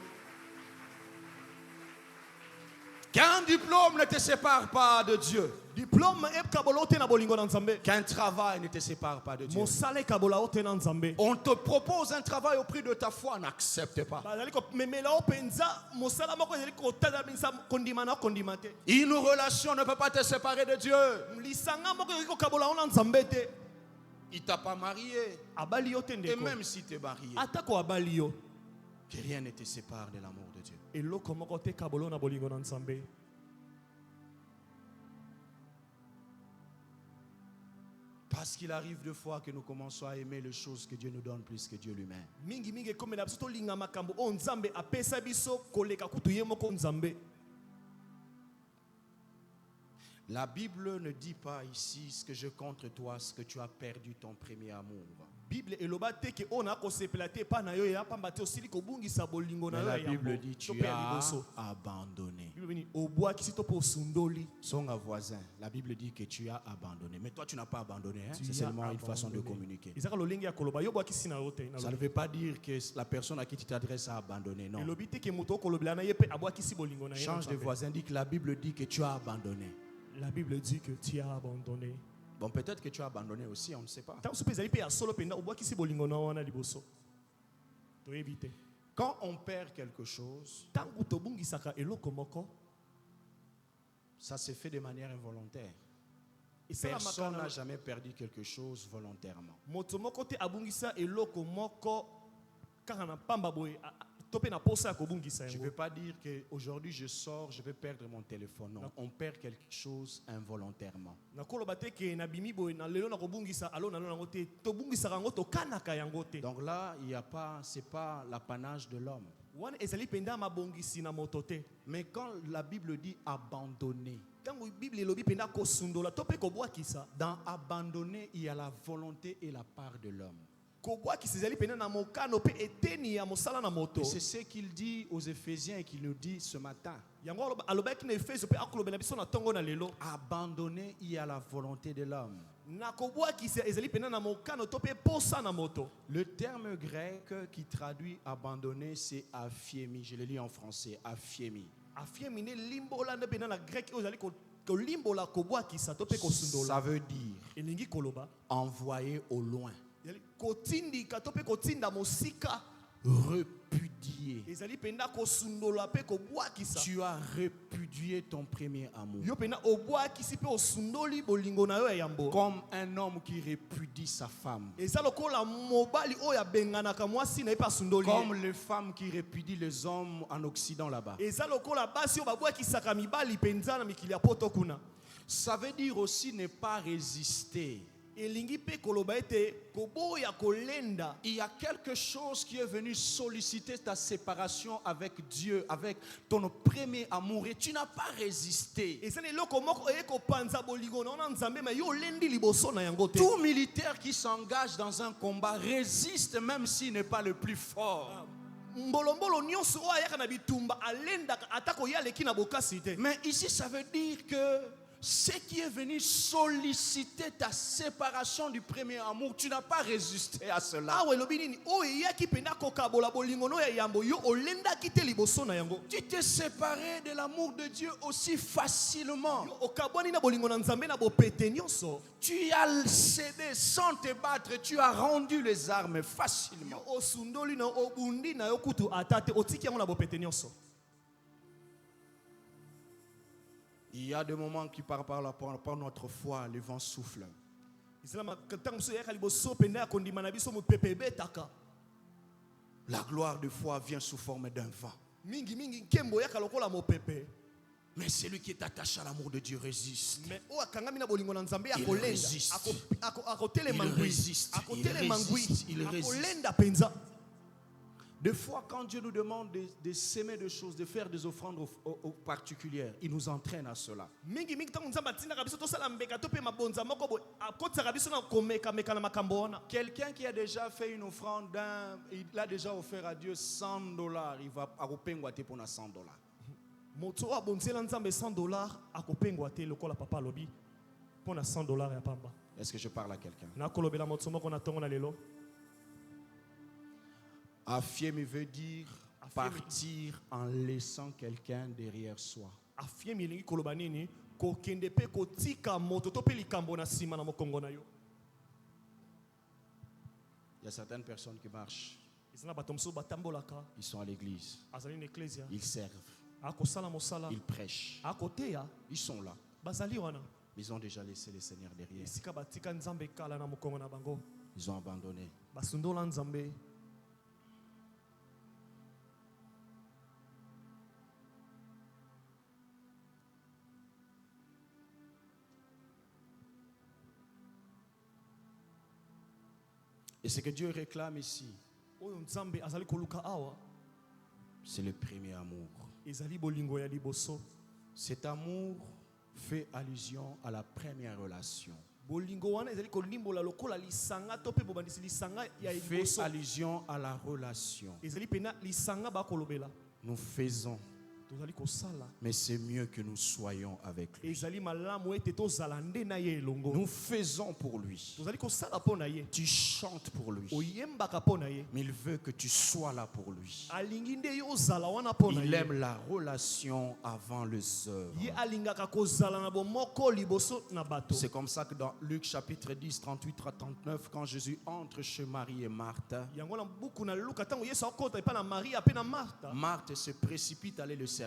Qu'un diplôme ne te sépare pas de Dieu. Diplôme ekabola te na bolingo na Nzambe. Qu'un travail ne te sépare pas de Dieu. Mosala ekabola te na Nzambe. On te propose un travail au prix de ta foi, n'accepte pas. bazali komemela o penza mosala moko ezali kotazamisa kondima na kondima te. Une relation ne peut pas te séparer de Dieu. lisanga moko ekoki kokabola o na Nzambe te. Il t'a pas marié. abali yo te Et ndeko même si tu es marié, atako abali yo que rien ne te sépare de l'amour de Dieu. eloko moko te ekabola na bolingo na Nzambe. Parce qu'il arrive deux fois que nous commençons à aimer les choses que Dieu nous donne plus que Dieu lui-même. mingi mingi ekomela biso tolinga makambo o Nzambe apesa biso koleka kutu ye moko Nzambe. La Bible ne dit pas ici ce que je contre toi, ce que tu as perdu ton premier amour. Bible eloba te ke ona kosepela te pa na yo ya pamba te osili kobungisa bolingo na Mais yo la ya Bible yambo dit tu to pe ya as liboso. abandonné. Bible bini obwakisi to po osundoli. Son voisin, la Bible dit que tu as abandonné. Mais toi tu n'as pas abandonné. Hein? Tu C'est as seulement une façon de abandonné. communiquer. ezaka lolenge ya koloba yo bwakisi na yo te na Ça ne veut pas dire que la personne à qui tu t'adresses a abandonné. Non. elobi te ke moto okolobela na ye pe abwakisi bolingo na ye na Change de Nzambe. voisin, dit que la Bible dit que tu as abandonné. La Bible dit que tu as abandonné. Bon, peut-être que tu as abandonné aussi, on ne sait pas. Tant so pe ezali pe ya solo penda obwakisi bolingo na wana liboso. Toyebi te. Quand on perd quelque chose, Tangu tobungisaka eloko moko ça se fait de manière involontaire. esalamaka Personne n'a na jamais perdu quelque chose volontairement. moto moko te abungisa eloko moko kaka na pamba boye to pe na posa ya kobungisa Je ne yango. veux pas dire qu'aujourd'hui je sors, je vais perdre mon téléphone. Non, on perd quelque chose involontairement. nakoloba te ke nabimi boye na lelo na kobungisa alo na lelo yango te tobungisaka yango tokanaka yango te. Donc là, il y a pas, c'est pas l'apanage de l'homme. wana ezali penda mabongisi na moto te. Mais quand la Bible dit abandonner, Tango Bible elobi penda kosundola to pe kobwakisa dans abandonner, il y a la volonté et la part de l'homme. kobwakisa ezali penda na mokano pe eteni ya mosala na moto. Et c'est ce qu'il dit aux Éphésiens et qu'il nous dit ce matin. yango alobaki na Efeso pe akolobela biso na ntongo na lelo. Abandonner, il y a la volonté de l'homme. na kobwakisa ezali penda na mokano to pe posa na moto. Le terme grec qui traduit abandonner, c'est aphiemi. Je le lis en français, aphiemi. afiemine limbola nde penda na grec oyo ezali kolimbola kobwakisa to pe kosundola. Ça veut dire elingi koloba envoyer au loin, ezali kotindika to pe kotinda mosika. repudier. ezali penda kosundola pe kobwakisa. Tu as répudié ton premier amour. yo penda obwakisi pe osundoli bolingo na yo ya yambo. Comme un homme qui répudie sa femme. eza lokola mobali oyo abenganaka mwasi na ye pe asundoli ye. Comme les femmes qui répudient les hommes en Occident là-bas. eza lokola basi oyo babwakisaka mibali penza na mikili ya poto kuna. Ça veut dire aussi ne pas résister. elingi pe koloba ete koboya kolenda. Il y a quelque chose qui est venu solliciter ta séparation avec Dieu, avec ton premier amour, et tu n'as pas résisté. eza na eloko moko eye kopanza bolingo na yo na Nzambe ma yo olendi liboso na yango te. Tout militaire qui s'engage dans un combat résiste même s'il n'est pas le plus fort. mbolombolo nyonso oyo ayaka na bitumba alendaka atako ye aleki na bokasi te. Mais ici, ça veut dire que ce qui est venu solliciter ta séparation du premier amour, tu n'as pas résisté à cela. awa elobi nini oyo eyaki mpenza kokabola bolingo no ya yambo yo olendaki te liboso na yango. Tu t'es séparé de l'amour de Dieu aussi facilement. yo okabwani na bolingo na Nzambe na bopete nyonso. Tu as cédé sans te battre, tu as rendu les armes facilement. yo osundoli na yo obundi na yo kutu ata te otiki yango na bopete nyonso. Il y a des moments qui par notre foi, le vent souffle. ntango mosusu eyaka liboso mpenza ya kondima na biso mopepe ebetaka. La gloire de foi vient sous forme d'un vent. mingi nkembo eyaka lokola mopepe. Mais celui qui est attaché à l'amour de Dieu résiste. mais oyo akangami na bolingo na Nzambe Il akolenda résiste. akotelema Il ngwi résiste. akotelema Il ngwi résiste. Il résiste. akolenda mpenza. Des fois, quand Dieu nous demande de s'aimer des choses, de faire des offrandes particulières, il nous entraîne à cela. Quelqu'un qui a déjà fait une offrande, il a déjà offert à Dieu $100, il va à Ropengwate pour $100. Moto abonzela nzambe $100 akopengwa te lokola papa alobi pona $100 ya pamba. Est-ce que je parle à quelqu'un? Nakolobela moto moko na tongo na lelo. Affirmer veut dire partir en laissant quelqu'un derrière soi. Afiem yelingi koloba nini ko kende pe ko tika moto to pe likambo na sima na mokongo na yo. Il y a certaines personnes qui marchent, Izana batomso batambolaka ils sont à l'église, azali na ecclesia ils servent, akosala mosala ils prêchent, akoteya ils sont là. bazali wana Ils ont déjà laissé le Seigneur derrière. esika batika nzambe kala na mokongo na bango Ils ont abandonné. basundola nzambe. Et ce que Dieu réclame ici, Oyo nzambe azali koluka awa c'est le premier amour. ezali bolingo ya liboso. Cet amour fait allusion à la première relation. Bolingo wana ezali kolimbola lokola lisanga to pe bobandisi lisanga ya Fait liboso. allusion à la relation. Ezali pena lisanga bakolobela. Nous faisons, Tozali kosala. mais c'est mieux que nous soyons avec lui. Ezali malamu ete tozala nde na ye elongo. Nous faisons pour lui. Tozali kosala po na ye. Tu chantes pour lui. Oyembaka po na ye. Mais il veut que tu sois là pour lui. Alingi nde yo ozala wana po na Il ye. aime la relation avant les œuvres. Ye alingaka kozala na bomoko liboso na bato. C'est comme ça que dans Luc chapitre 10, 38 à 39, quand Jésus entre chez Marie et Marthe, Yango na buku na Luka tango Yesu akota epa na Maria pe na Martha. Marthe se précipite à aller le servir.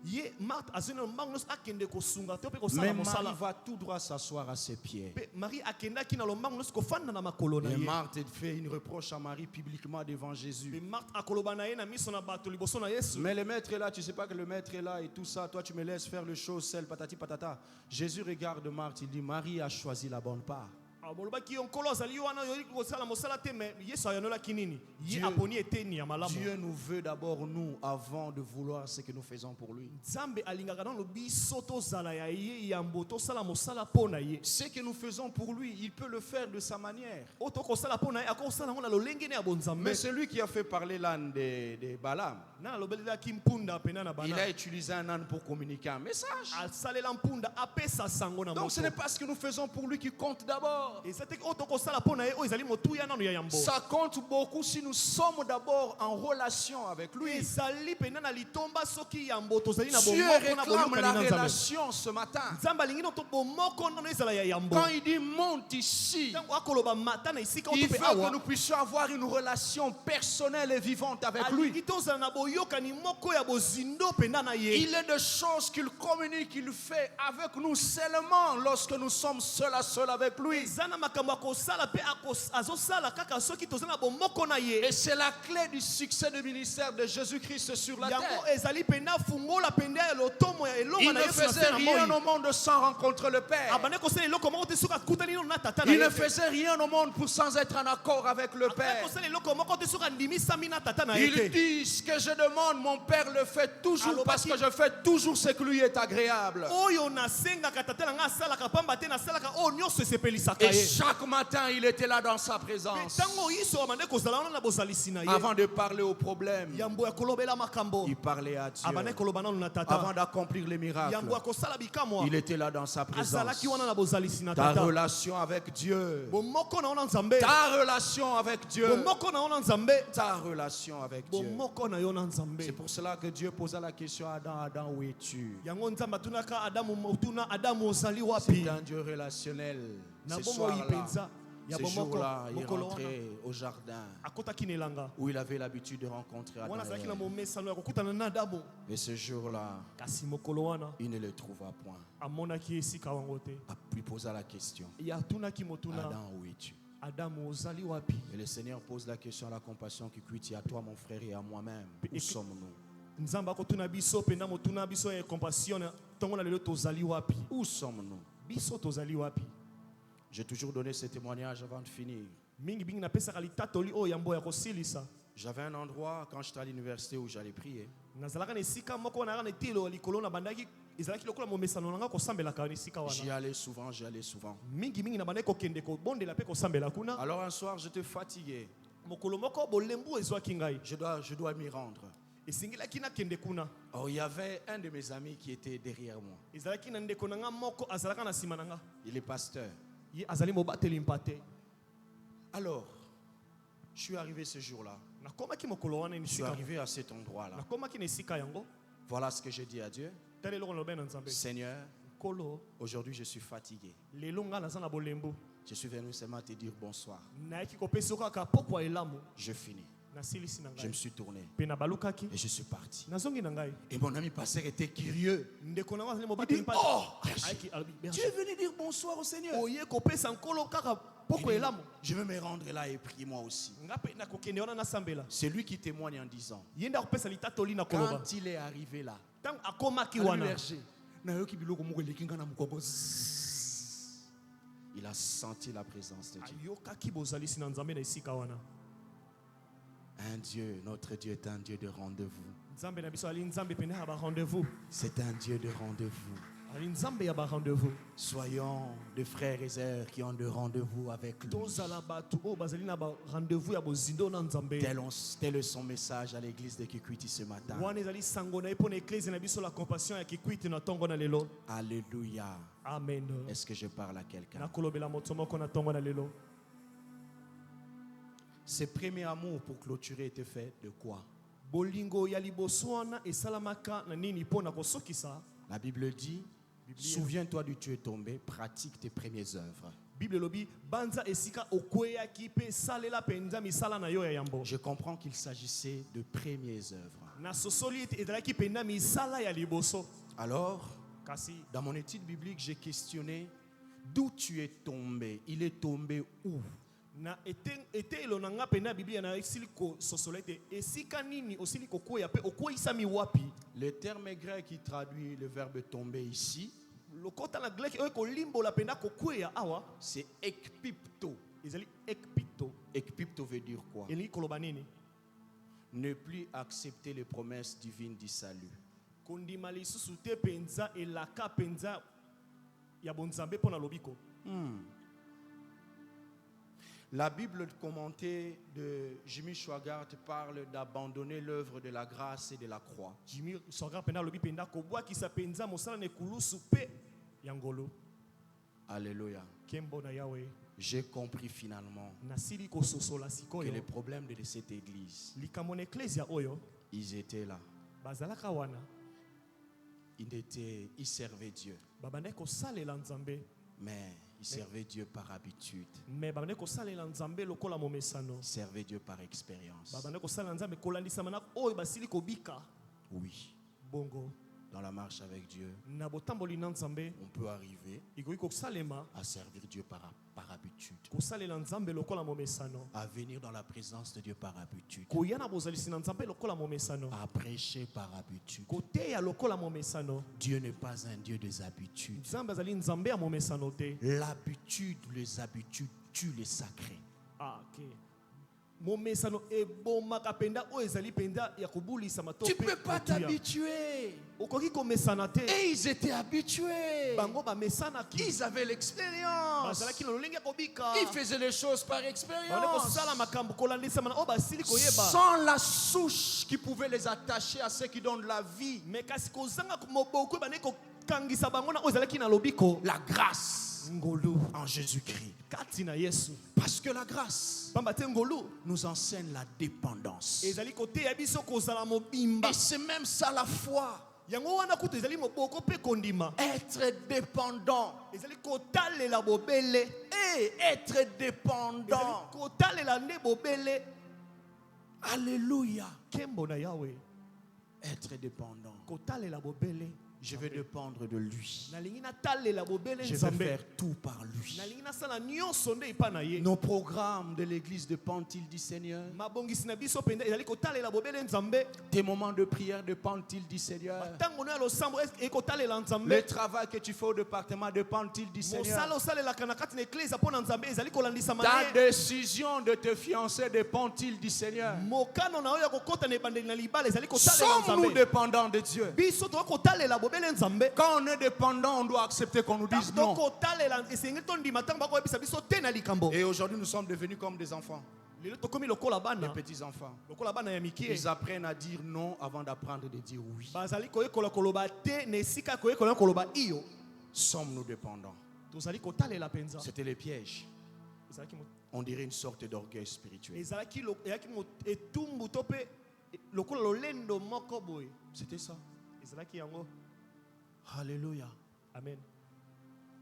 Ye Martha azena mbango akende kosunga te pe kosala Mais Marie mosala. va tout droit s'asseoir à ses pieds. Pe Marie akendaki na lombango nyonso kofanda na makolo na Et ye. Marthe fait une reproche à Marie publiquement devant Jésus. Pe Martha akoloba na ye na miso na bato liboso na Yesu. Mais le maître est là, tu sais pas que le maître est là et tout ça, toi tu me laisses faire les choses seules, patati patata. Jésus regarde Marthe, il dit, Marie a choisi la bonne part. Abolobaki yo nkolo azali wana yo kosala mosala te me Yesu ayonolaki nini? Ye Dieu- aponi eteni ya malamu. Dieu nous veut d'abord nous avant de vouloir ce que nous faisons pour lui. Nzambe alingaka nano biso tozala ya ye yambo tosala mosala po na ye. Ce que nous faisons pour lui, il peut le faire de sa manière. O tokosala po na ye akosala ngo na lolenge ne ya bonzambe. Mais celui qui a fait parler l'âne de Balaam, Na lobelelaki mpunda pena na il bana. a utilisé un âne pour communiquer un message. Asalela mpunda apesa sango na Donc moto. ce n'est pas ce que nous faisons pour lui qui compte d'abord. Et ça te o tokosala po na ye o ezali motuya nano ya yambo. Ça compte beaucoup si nous sommes d'abord en relation avec lui. Ezali pena na litomba soki yambo tozali na Dieu bomoko na réclame boyoka la na nzambe. relation ce matin. Nzambe alingi no to bomoko nano ezala ya yambo. Quand il dit monte ici, Tango akoloba mata na isika o il to veut pe que awa. nous puissions avoir une relation personnelle et vivante avec lui. Alingi tozala na boyokani moko ya bozindo pena na ye. Il est des choses qu'il communique, il fait avec nous seulement lorsque nous sommes seuls à seul avec lui. Ezana makambo akosala pe azosala kaka soki tozala na bomoko na ye. Et c'est la clé du succès du ministère de Jésus-Christ sur la Yango terre. ezali pena fungola pende ya lotomo ya elonga Il na ne Yesu na faisait se na rien moi. au monde sans rencontrer le Père. Abane kosala eloko moko te soki akutani no na tata na Il ye. ne faisait rien au monde pour sans être en accord avec le Abane Père. kosala eloko moko te soki andimisami na tata na ye Il te. dit, ce que je demande, mon Père le fait toujours Alobaki- parce que je fais toujours ce que lui est agréable. Oyo nasengaka tata na nga asalaka pamba te nasalaka oyo nyonso esepelisaka Et ye. chaque matin, il était là dans sa Pe présence. ntango yiso abande kozala wana na bozalisi na ye. Avant de parler aux problèmes, Yambo ya kolobela makambo. il parlait à Dieu. Abane koloba nanu na Avant tata. d'accomplir les miracles, Yambo ya kosala bikamwa. il était là dans sa présence. Azalaki wana na bozalisi na Ta tata. relation avec Dieu, Bomoko na ona nzambe. ta relation avec Dieu, Bomoko na ona nzambe. ta relation avec Dieu. Bomoko na yo na nzambe. C'est pour cela que Dieu posa la question à Adam, Adam, où es-tu? Yango nzambe atunaka Adamu otuna Adamu ozali C'est wapi? un Dieu relationnel. Na Ce bomo soir-là, ipenza. Ya ce bomoko jour-là, il mokolo wana. rentrait au jardin Akotaki na elanga. où il avait l'habitude de rencontrer Adam. Wana azalaki na et Ève. momesano ya kokutana na Adamu. Et ce jour-là, Kasi mokolo wana il ne le trouva point. amonaki esika wango te. Il posa la question, Ya atunaki motuna Adam, où es-tu? Adamu ozali wapi? Et le Seigneur pose la question à la compassion qui cuite à toi, mon frère, et à moi-même. Où sommes-nous? Nzambe akotuna biso penda motuna biso ya compassion tongo na lelo tozali wapi? Où sommes-nous? Biso tozali wapi? J'ai toujours donné ce témoignage avant de finir. Mingi bingi napesaka litatoli oyo yambo ya kosilisa. J'avais un endroit quand j'étais à l'université où j'allais prier. nazalaka na esika moko na ngana tilo likolo na bandaki ezalaki lokola momesano na nga kosambelaka na esika J'y wana allais souvent, j'y allais souvent. mingi na bandaki kokende kobondela mpe kosambela kuna. Alors un soir, j'étais fatigué. mokolo moko bolembu ezwaki ngai Je dois m'y rendre. esengelaki nakende kuna. Oh, il y avait un de mes amis qui était derrière moi. ezalaki na ndeko na nga moko azalaka na nsima na nga, Il est pasteur. ye azali mobateli mpate. Alors, je suis arrivé ce jour-là. nakomaki mokolo wana na Je suis esika arrivé à cet endroit-là. nakomaki na esika yango. Voilà ce que j'ai dit à Dieu. tala eloko nalobai na nzambe: Seigneur, nkolo, aujourd'hui je suis fatigué. lelo nga naza na bolembu, Je suis venu seulement te dire bonsoir. nayaki kopesa kaka pokwa elamu. Je finis. nasilisi na Je me ngai suis tourné mpe nabalukaki et je suis parti. nazongi na ngai. Et mon ami pasteur était curieux. ndeko na nga azali Il mobateli dit, mpate. oh, ayaki alobi, tu es venu dire bonsoir au Seigneur. oye kopesa nkolo kaka pokwa elamu. Je veux me rendre là et prier moi aussi. nga mpe nakokende wana nasambela. C'est lui qui témoigne en disant, ye nde akopesa litatoli na koloba. quand il est arrivé là, ntango akomaki à wana, l'URG, nayoki biloko moko eleki nga na mokongo. Zzzz. Il a senti la présence de Dieu. ayokaki bozalisi na nzambe na esika wana. Un Dieu, notre Dieu est un Dieu de rendez-vous. nzambe na biso ali nzambe pene ya barendez-vous. C'est un Dieu de rendez-vous. ali nzambe ya barendez-vous. Soyons des frères et sœurs qui ont de rendez-vous avec lui. tozala bato oyo bazali na barendez-vous ya bozindo na nzambe. Tel est son message à l'église de Kikwiti ce matin. wana ezali sango na ye mpo na eklise na biso la compassion ya kikwiti na ntongo na lelo. Alléluia. amen. Est-ce que je parle à quelqu'un? nakolobela moto moko na ntongo na lelo. Ce premier amour pour clôturer était fait de quoi? bolingo ya liboso wana esalamaka na nini mpo na kosokisa? La Bible dit, souviens-toi d'où tu es tombé, pratique tes premières œuvres. bible elobi banza esika okweyaki mpe salela mpenza misala na yo ya yambo. Je comprends qu'il s'agissait de premières œuvres. nasosoli ete ezalaki mpenza misala ya liboso. Alors, kasi dans mon étude biblique, j'ai questionné d'où tu es tombé. Il est tombé où? na etelo na nga mpenza biblia na esili kososola ete esika nini osili kokweya mpe okweyisami wapi. Le terme grec qui traduit le verbe tomber ici, lokota na grek oyo kolimbola mpenza kokweya awa c'est ekpipto. ezali ekpito. Ekpipto veut dire quoi? elingi koloba nini? Ne plus accepter les promesses divines du salut. kondima lisusu te mpenza elaka mpenza ya bonzambe mpo na lobiko. La Bible commentée de Jimmy Swaggart parle d'abandonner l'œuvre de la grâce et de la croix. jimi sogar mpenza alobi mpenza kobwakisa mpenza mosala na ekulusu mpe ya ngolo. Alléluia. kembo na yawe. J'ai compris finalement nasili kososola que sikoyo les problèmes de cette église, likambo na eklesia oyo ils étaient là. bazalaka wana Ils servaient Dieu, babandaki kosalela nzambe, mais ils servaient Dieu par habitude. me babandaki kosalela nzambe lokola momesano. Ils servaient Dieu par expérience. babandaki kosalela nzambe kolandisama na oyo basili kobika. Oui, bongo dans la marche avec Dieu, na botamboli na nzambe on peut arriver ikoki kosalema à servir Dieu par habitude, kosalela nzambe lokola momesano, à venir dans la présence de Dieu par habitude, koya na bozalisi na nzambe lokola momesano, à prêcher par habitude. koteya lokola momesano. Dieu n'est pas un Dieu des habitudes. nzambe azali nzambe ya momesano te. L'habitude, les habitudes tuent les sacrés. ok. momesano ebomaka mpenza oyo ezali mpenza ya kobulisama to Tu mpe ne peux pas kotuya. t'habituer. okoki komesana te. Et ils étaient habitués. bango bamesanaki Ils avaient l'expérience. bazalaki na lolenge ya kobika. Ils faisaient les choses par bande expérience. kosala makambo kolandisama na oyo basili koyeba. Sans la souche qui pouvait les attacher à ceux qui donnent la vie. me kasi kozanga moboko bande kokangisa bango na oyo ezalaki na lobiko. La grâce ngolu en Jésus-Christ. kati na yesu. Parce que la grâce pamba te ngolu nous enseigne la dépendance. ezali koteya biso kozala mobimba. Et c'est même ça la foi. yango wana kutu ezali moboko mpe kondima. Être dépendant. ezali kotalela bobele. Et être ezali dépendant. kotalela nde bobele. Alléluia. kembo na yawe. Être dépendant. kotalela bobele. Je vais dépendre de lui. nalingi natalela bobele Je vais nzambe faire tout par lui. nalingi nasala nyonso nde epa na ye Nos programmes de l'église dépendent-ils du Seigneur? mabongisi na biso mpenza ezali kotalela bobele nzambe Tes moments de prière dépendent-ils du Seigneur? ntango no ya losambo ekotalela nzambe Le travail que tu fais au département dépend-il du mosala Seigneur? osalelaka na kati na eklezia mpo na nzambe ezali kolandisama Ta na ye décision de te fiancer dépend-il du Seigneur? mokano na oyo ya kokɔta na ebandeli na libala ezali kotalela Sommes-nous nzambe dépendants de Dieu? biso tokoki kotalela bobele nzambe Quand on est dépendant, on doit accepter qu'on nous dise non. tokotalela esengeli tondima ntango bakoyebisa biso te na likambo Et aujourd'hui, nous sommes devenus comme des enfants, lelo tokomi lokola des bana petits-enfants. lokola bana ya mikie Ils apprennent à dire non avant d'apprendre de dire oui. bazali koyekola koloba te na esika koyekola koloba iyo Sommes-nous dépendants? tozali kotalela mpenza C'était les pièges. ezalaki On dirait une sorte d'orgueil spirituel. ezalaki etumbu to mpe lokola lolendo moko boye C'était ça. ezalaki yango Alléluia. amen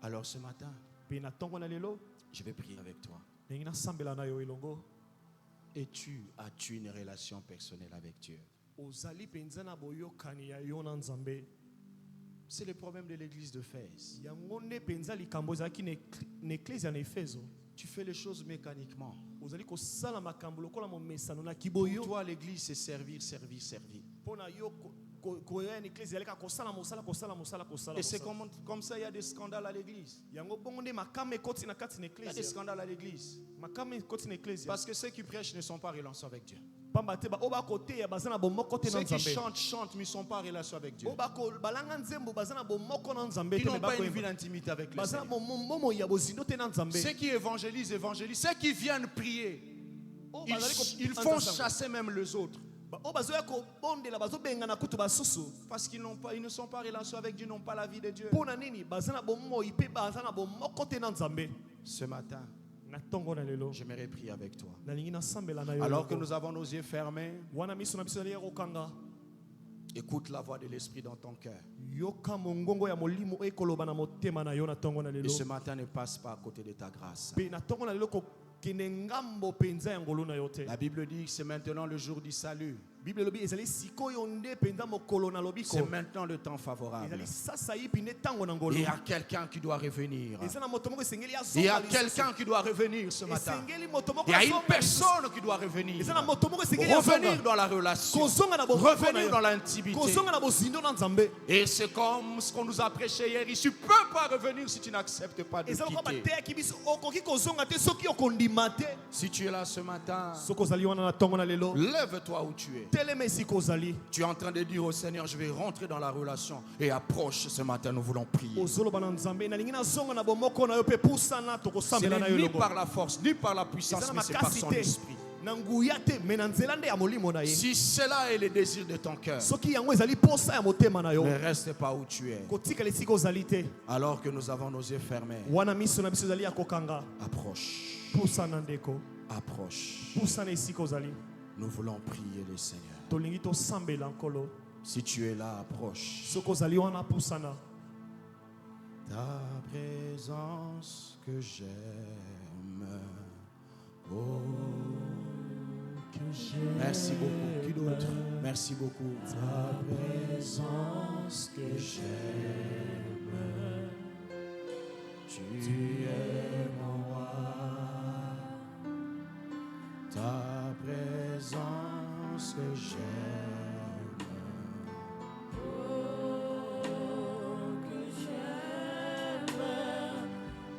Alors ce matin, mpe na ntongo na lelo je vais prier avec toi. ndenge nasambela na yo elongo Et as-tu une relation personnelle avec Dieu? ozali mpenza na boyokani ya yo na nzambe C'est le problème de l'église d'Éphèse. yango nde mpenza likambo ezalaki na eklezia na efezo Tu fais les choses mécaniquement. ozali kosala makambo lokola momesano na Pour kiboyo toi, l'église, c'est servir, servir, servir. mpo na yo koya na eklezia ezalika kosala mosala kosala mosala kosala Et c'est mosala. comme ça, il y a des scandales à l'église. yango bongo nde makama ekoti na kati na Il y a des eklezia scandales à l'église. makama ekoti na eklezia Parce que ceux qui prêchent ne sont pas en relation avec Dieu. pamba te oyo bakoteya baza na bomoko te na Ceux qui nzambe chantent, mais ne sont pas en relation avec Dieu. oyo balanga nzembo baza na bomoko na nzambe Ils te n'ont me pas une vie bakoyeba d'intimité avec le baza na Seigneur. bomoi ya bozindo te na nzambe Ceux qui évangélisent. Ceux qui viennent prier, Oyo ils, bazali ils kopanza font sango. chasser même les autres. oyo bazoya kobondela bazobengana kutu basusu Parce qu'ils ils ne sont pas en relation avec Dieu, n'ont pas la vie de Dieu. mpo na nini baza na bomoi mpe baza na bomoko te na nzambe Ce matin, na ntongo na lelo j'aimerais prier avec toi. nalingi nasambela na yo Alors que eloko. nous avons nos yeux fermés, wana miso na biso ezali ya kokanga écoute la voix de l'Esprit dans ton cœur. yoka mongongo ya molimo ekoloba na motema na yo na ntongo na Et lelo ce matin, ne passe pas à côté de ta grâce. mpe na ntongo na lelo kokende ngambo mpenza ya ngolu na yo te La Bible dit que c'est maintenant le jour du salut. bible elobi ezali sikoyo nde mpenza mokolo na lobiko C'est maintenant le temps favorable. ezali sasa yipi nde ntango na ngolu Il y a quelqu'un qui doit revenir. eza na moto moko esengeli Il y a azonga lisusu. quelqu'un qui doit revenir ce matin. esengeli moto moko Il y a une azonga lisusu. personne qui doit revenir. eza na moto moko esengeli azonga Revenir dans la relation. kozonga na bomoko na Revenir yo. dans l'intimité. kozonga na bozindo na nzambe Et c'est comme ce qu'on nous a prêché hier. Tu ne peux pas revenir si tu n'acceptes pas de eza lokola quitter. bateyaki biso okoki kozonga te soki okondima te Si tu es là ce matin, soki ozali wana na ntongo na lelo lève-toi où tu es. telema esika ozali Tu es en train de dire au Seigneur, je vais rentrer dans la relation. Et approche ce matin, nous voulons prier. ozoloba na nzambe nalingi nazonga na bomoko na yo mpe pusana Ce tokosambela na yo n'est ni elongo par la force, ni par la puissance, eza na mais c'est par makasi son te esprit. na nguya te me na nzela nde ya molimo na ye Si cela est le désir de ton cœur, soki yango ezali posa ya motema na yo ne reste pas où tu es. kotikala esika ozali te Alors que nous avons nos yeux fermés, wana miso na biso ezali ya kokanga approche, pusana ndeko approche. pusana esika ozali Nous voulons prier le Seigneur. tolingi tosambela nkolo Si tu es là, approche. soki ozali wana pusana Ta présence que j'aime. Oh, que j'aime. Merci beaucoup. Qui d'autre? Merci beaucoup. Ta présence que j'aime. Tu es mon roi. Ta présence que j'aime.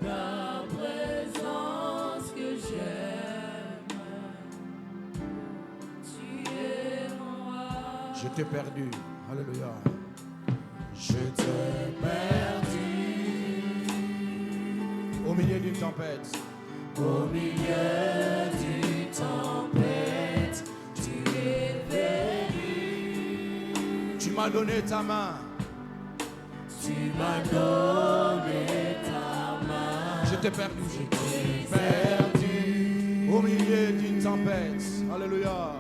Ta présence que j'aime, tu es mon roi. Je t'ai perdu. Alléluia. Je t'ai perdu. Au milieu d'une tempête. Au milieu d'une tempête, tu es venu. Tu m'as donné ta main. Tu m'as donné ta main. Je t'ai perdu. Je t'ai perdu. Au milieu d'une tempête. Alléluia.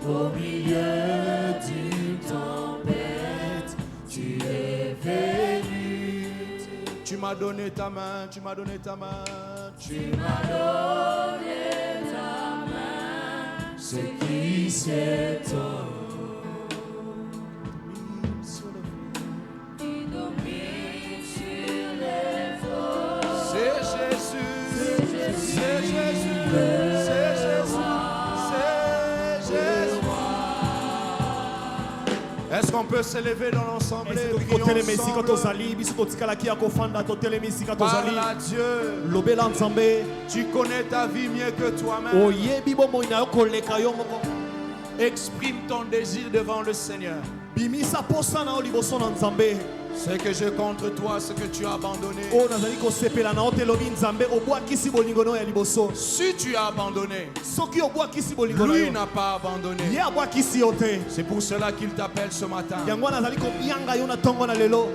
Au milieu d'une tempête, tu es venu. Tu m'as donné ta main. Tu m'as donné ta main. Tu m'as donné ta main, ce qui s'étonne. qu'on peut s'élever dans l'ensemble et prions kotelema esika ensemble? tozali biso totikalaki ya kofanda totelema esika Parle tozali à Dieu. lobela nzambe Tu connais ta vie mieux que toi-même. oyebi bomoi na yo koleka yo moko Exprime ton désir devant le Seigneur. bimisa posa na yo liboso na nzambe Ce que je contre toi, ce que tu as abandonné. oyo nazali kosepela na yo te elobi nzambe obwakisi bolingo na yo ya liboso Si tu as abandonné, soki obwakisi bolingo na lui yo n'a pas abandonné. ye abwakisi yo te C'est pour cela qu'il t'appelle ce matin. yango wana nazali koyanga yo na ntongo na lelo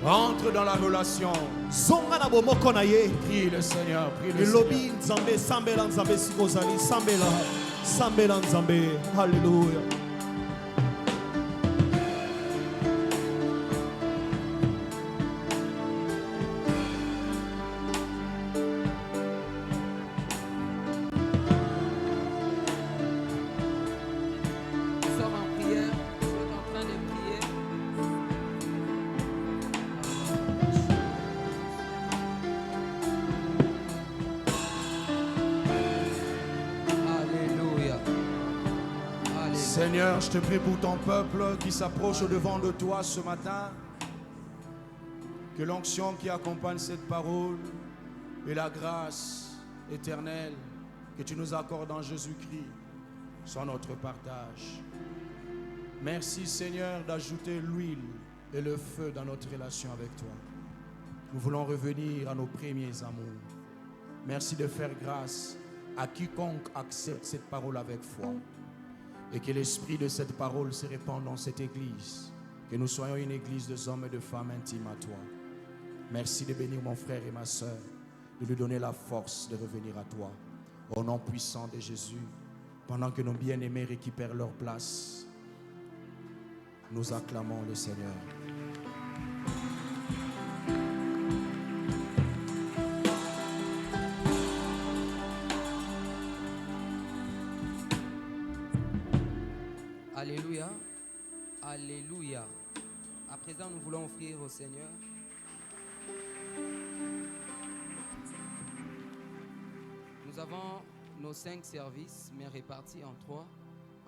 Rentre dans la relation. zonga na bomoko na ye Prie le Seigneur. Prie le elobi Seigneur. nzambe sambela nzambe sika ozali sambela nzambe halleluya Nous sommes en prière, nous sommes en train de prier. Alléluia. Alléluia. Seigneur, je te prie pour ton peuple qui s'approche au-devant de toi ce matin. Que l'onction qui accompagne cette parole et la grâce éternelle que tu nous accordes en Jésus-Christ soit notre partage. Merci Seigneur d'ajouter l'huile et le feu dans notre relation avec toi. Nous voulons revenir à nos premiers amours. Merci de faire grâce à quiconque accepte cette parole avec foi. Et que l'esprit de cette parole se répande dans cette église. Que nous soyons une église de hommes et de femmes intimes à toi. Merci de bénir mon frère et ma soeur, de lui donner la force de revenir à toi. Au nom puissant de Jésus, pendant que nos bien-aimés récupèrent leur place, nous acclamons le Seigneur. Alléluia. Alléluia. À présent, nous voulons offrir au Seigneur nous avons nos 5 services, mais répartis en 3.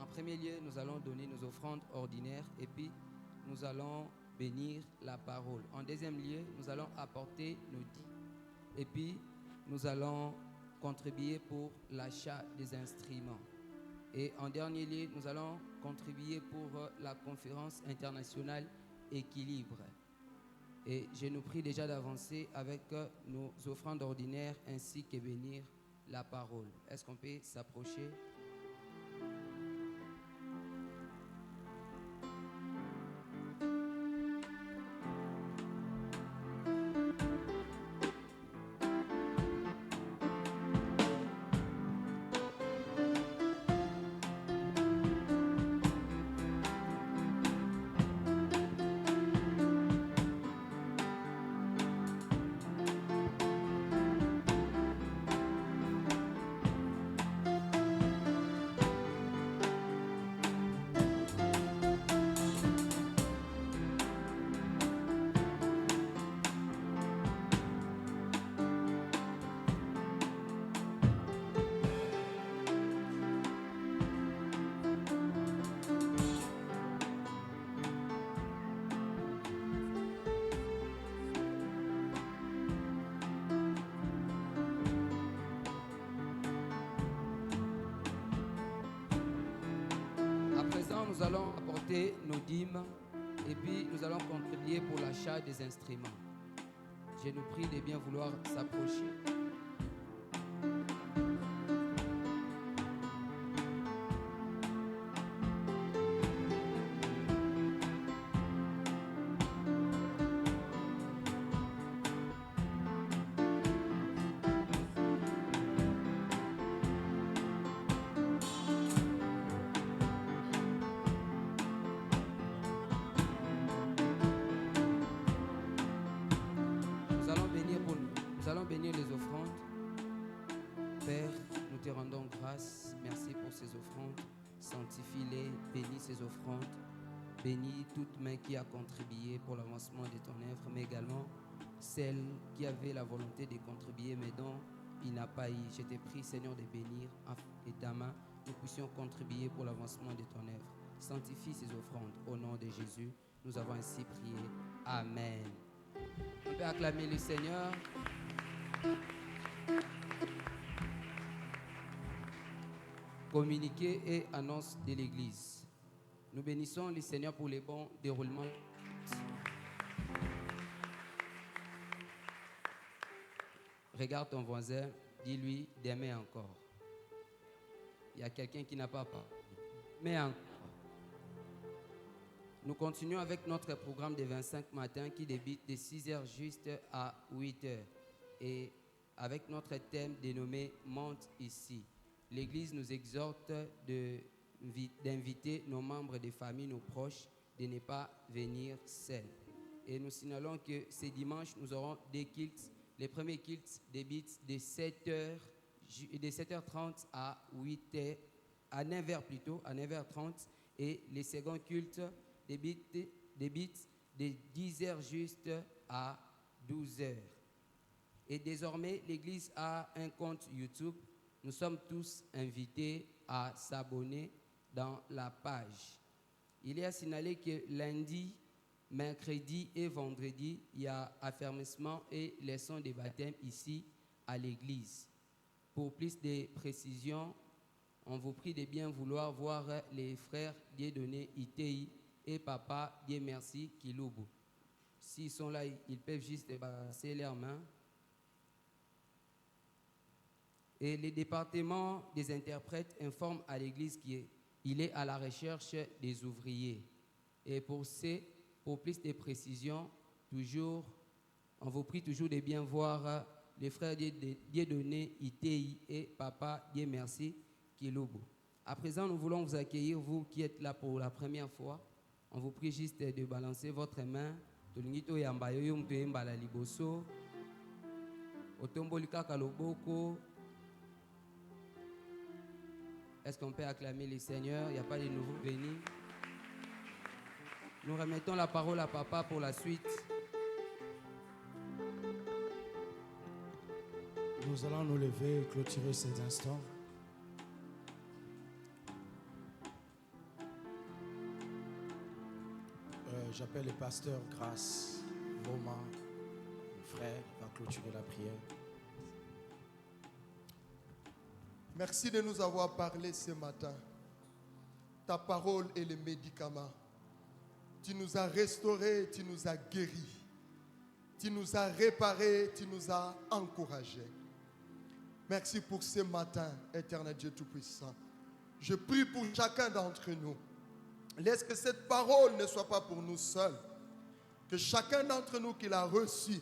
En premier lieu, nous allons donner nos offrandes ordinaires et puis nous allons bénir la parole. En deuxième lieu, nous allons apporter nos dîmes et puis nous allons contribuer pour l'achat des instruments. Et en dernier lieu, nous allons contribuer pour la conférence internationale Équilibre. Et je nous prie déjà d'avancer avec nos offrandes ordinaires ainsi que bénir la parole. Est-ce qu'on peut s'approcher? Nous allons apporter nos dîmes et puis nous allons contribuer pour l'achat des instruments. Je nous prie de bien vouloir s'approcher. Nous allons bénir les offrandes. Père, nous te rendons grâce. Merci pour ces offrandes. Sanctifie-les, bénis ces offrandes. Bénis toute main qui a contribué pour l'avancement de ton œuvre, mais également celle qui avait la volonté de contribuer, mais dont il n'a pas eu. Je te prie, Seigneur, de bénir et ta main, nous puissions contribuer pour l'avancement de ton œuvre. sanctifie ces offrandes. Au nom de Jésus, nous avons ainsi prié. Amen. On peut acclamer le Seigneur. Communiqué et annonce de l'Église. Nous bénissons le Seigneur pour les bons déroulements. Regarde ton voisin, dis-lui demain encore. Il y a quelqu'un qui n'a pas parlé. Mais encore. Nous continuons avec notre programme de 25 matins qui débute de 6h juste à 8h. Et avec notre thème dénommé « Monte ici ». L'Église nous exhorte d'inviter nos membres de famille, nos proches, de ne pas venir seuls. Et nous signalons que ce dimanche, nous aurons des cultes. Les premiers cultes débutent de 7h30 à 8h, à 9h plutôt, à 9h30. Et les seconds cultes débutent de 10h juste à 12h. Et désormais, l'Église a un compte YouTube. Nous sommes tous invités à s'abonner dans la page. Il est à signaler que lundi, mercredi et vendredi, il y a affermissement et leçon de baptême ici à l'église. Pour plus de précisions, on vous prie de bien vouloir voir les frères Dieudonné Itei et Papa Dieu merci Kilubu. S'ils sont là, ils peuvent juste passer leurs mains. Et le département des interprètes informe à l'église qu'il est à la recherche des ouvriers. Et pour plus de précisions, on vous prie toujours de bien voir les frères Dieudonné Itei et Papa Dieu merci Kilubu. À présent, nous voulons vous accueillir, vous qui êtes là pour la première fois. On vous prie juste de balancer votre main. Est-ce qu'on peut acclamer le Seigneur? Il n'y a pas de nouveaux bénis. Nous remettons la parole à Papa pour la suite. Nous allons nous lever et clôturer ces instants. J'appelle le pasteur Grâce Voma, mon frère, va clôturer la prière. Merci de nous avoir parlé ce matin. Ta parole est le médicament. Tu nous as restaurés, tu nous as guéris. Tu nous as réparés, tu nous as encouragés. Merci pour ce matin, éternel Dieu Tout-Puissant. Je prie pour chacun d'entre nous. Laisse que cette parole ne soit pas pour nous seuls. Que chacun d'entre nous qui l'a reçue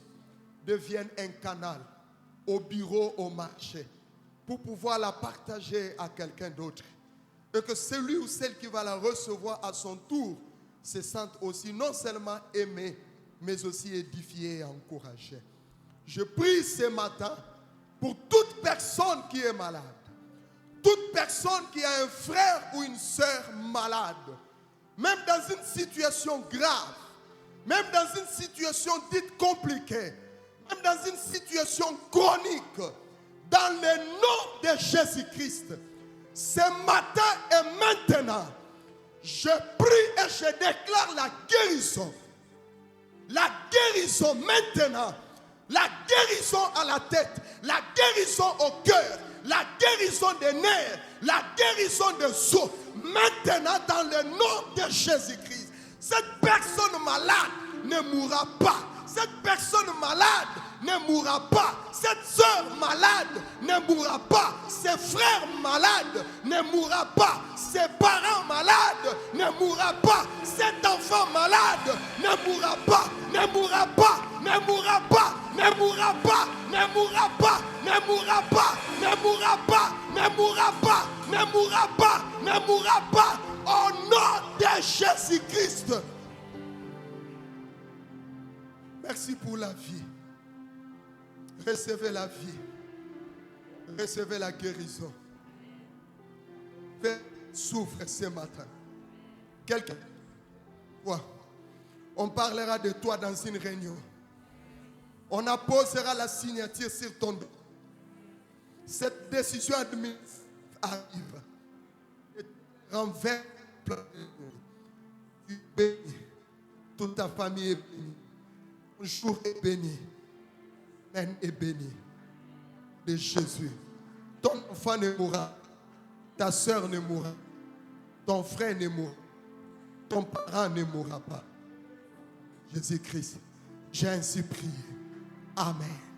devienne un canal au bureau, au marché, pour pouvoir la partager à quelqu'un d'autre. Et que celui ou celle qui va la recevoir à son tour se sente aussi non seulement aimé, mais aussi édifié et encouragé. Je prie ce matin pour toute personne qui est malade, toute personne qui a un frère ou une sœur malade, même dans une situation grave, même dans une situation dite compliquée, même dans une situation chronique, dans le nom de Jésus-Christ, ce matin et maintenant, je prie et je déclare la guérison. La guérison maintenant. La guérison à la tête. La guérison au cœur. La guérison des nerfs. La guérison des os. Maintenant, dans le nom de Jésus-Christ, cette personne malade ne mourra pas. Cette personne malade ne mourra pas. Cette soeur malade ne mourra pas. Ses frères malades ne mourra pas. Ses parents malades ne mourra pas. Cet enfant malade ne mourra pas. Ne mourra pas. Ne mourra pas. Ne mourra pas. Ne mourra pas. Ne mourra pas. Ne mourra pas. Ne mourra pas. Ne mourra pas. Ne mourra pas. Au nom de Jésus-Christ. Merci pour la vie. Recevez la vie. Recevez la guérison. Souffre ce matin. Quelqu'un. Ouais. On parlera de toi dans une réunion. On apposera la signature sur ton dos. Cette décision administrative arrive. Renverse couple est béni. Toute ta famille est bénie. Ton jour est béni. L'aine est béni. De Jésus. Ton enfant ne mourra. Ta soeur ne mourra. Ton frère ne mourra. Ton parent ne mourra pas. Jésus-Christ, j'ai ainsi prié. Amen.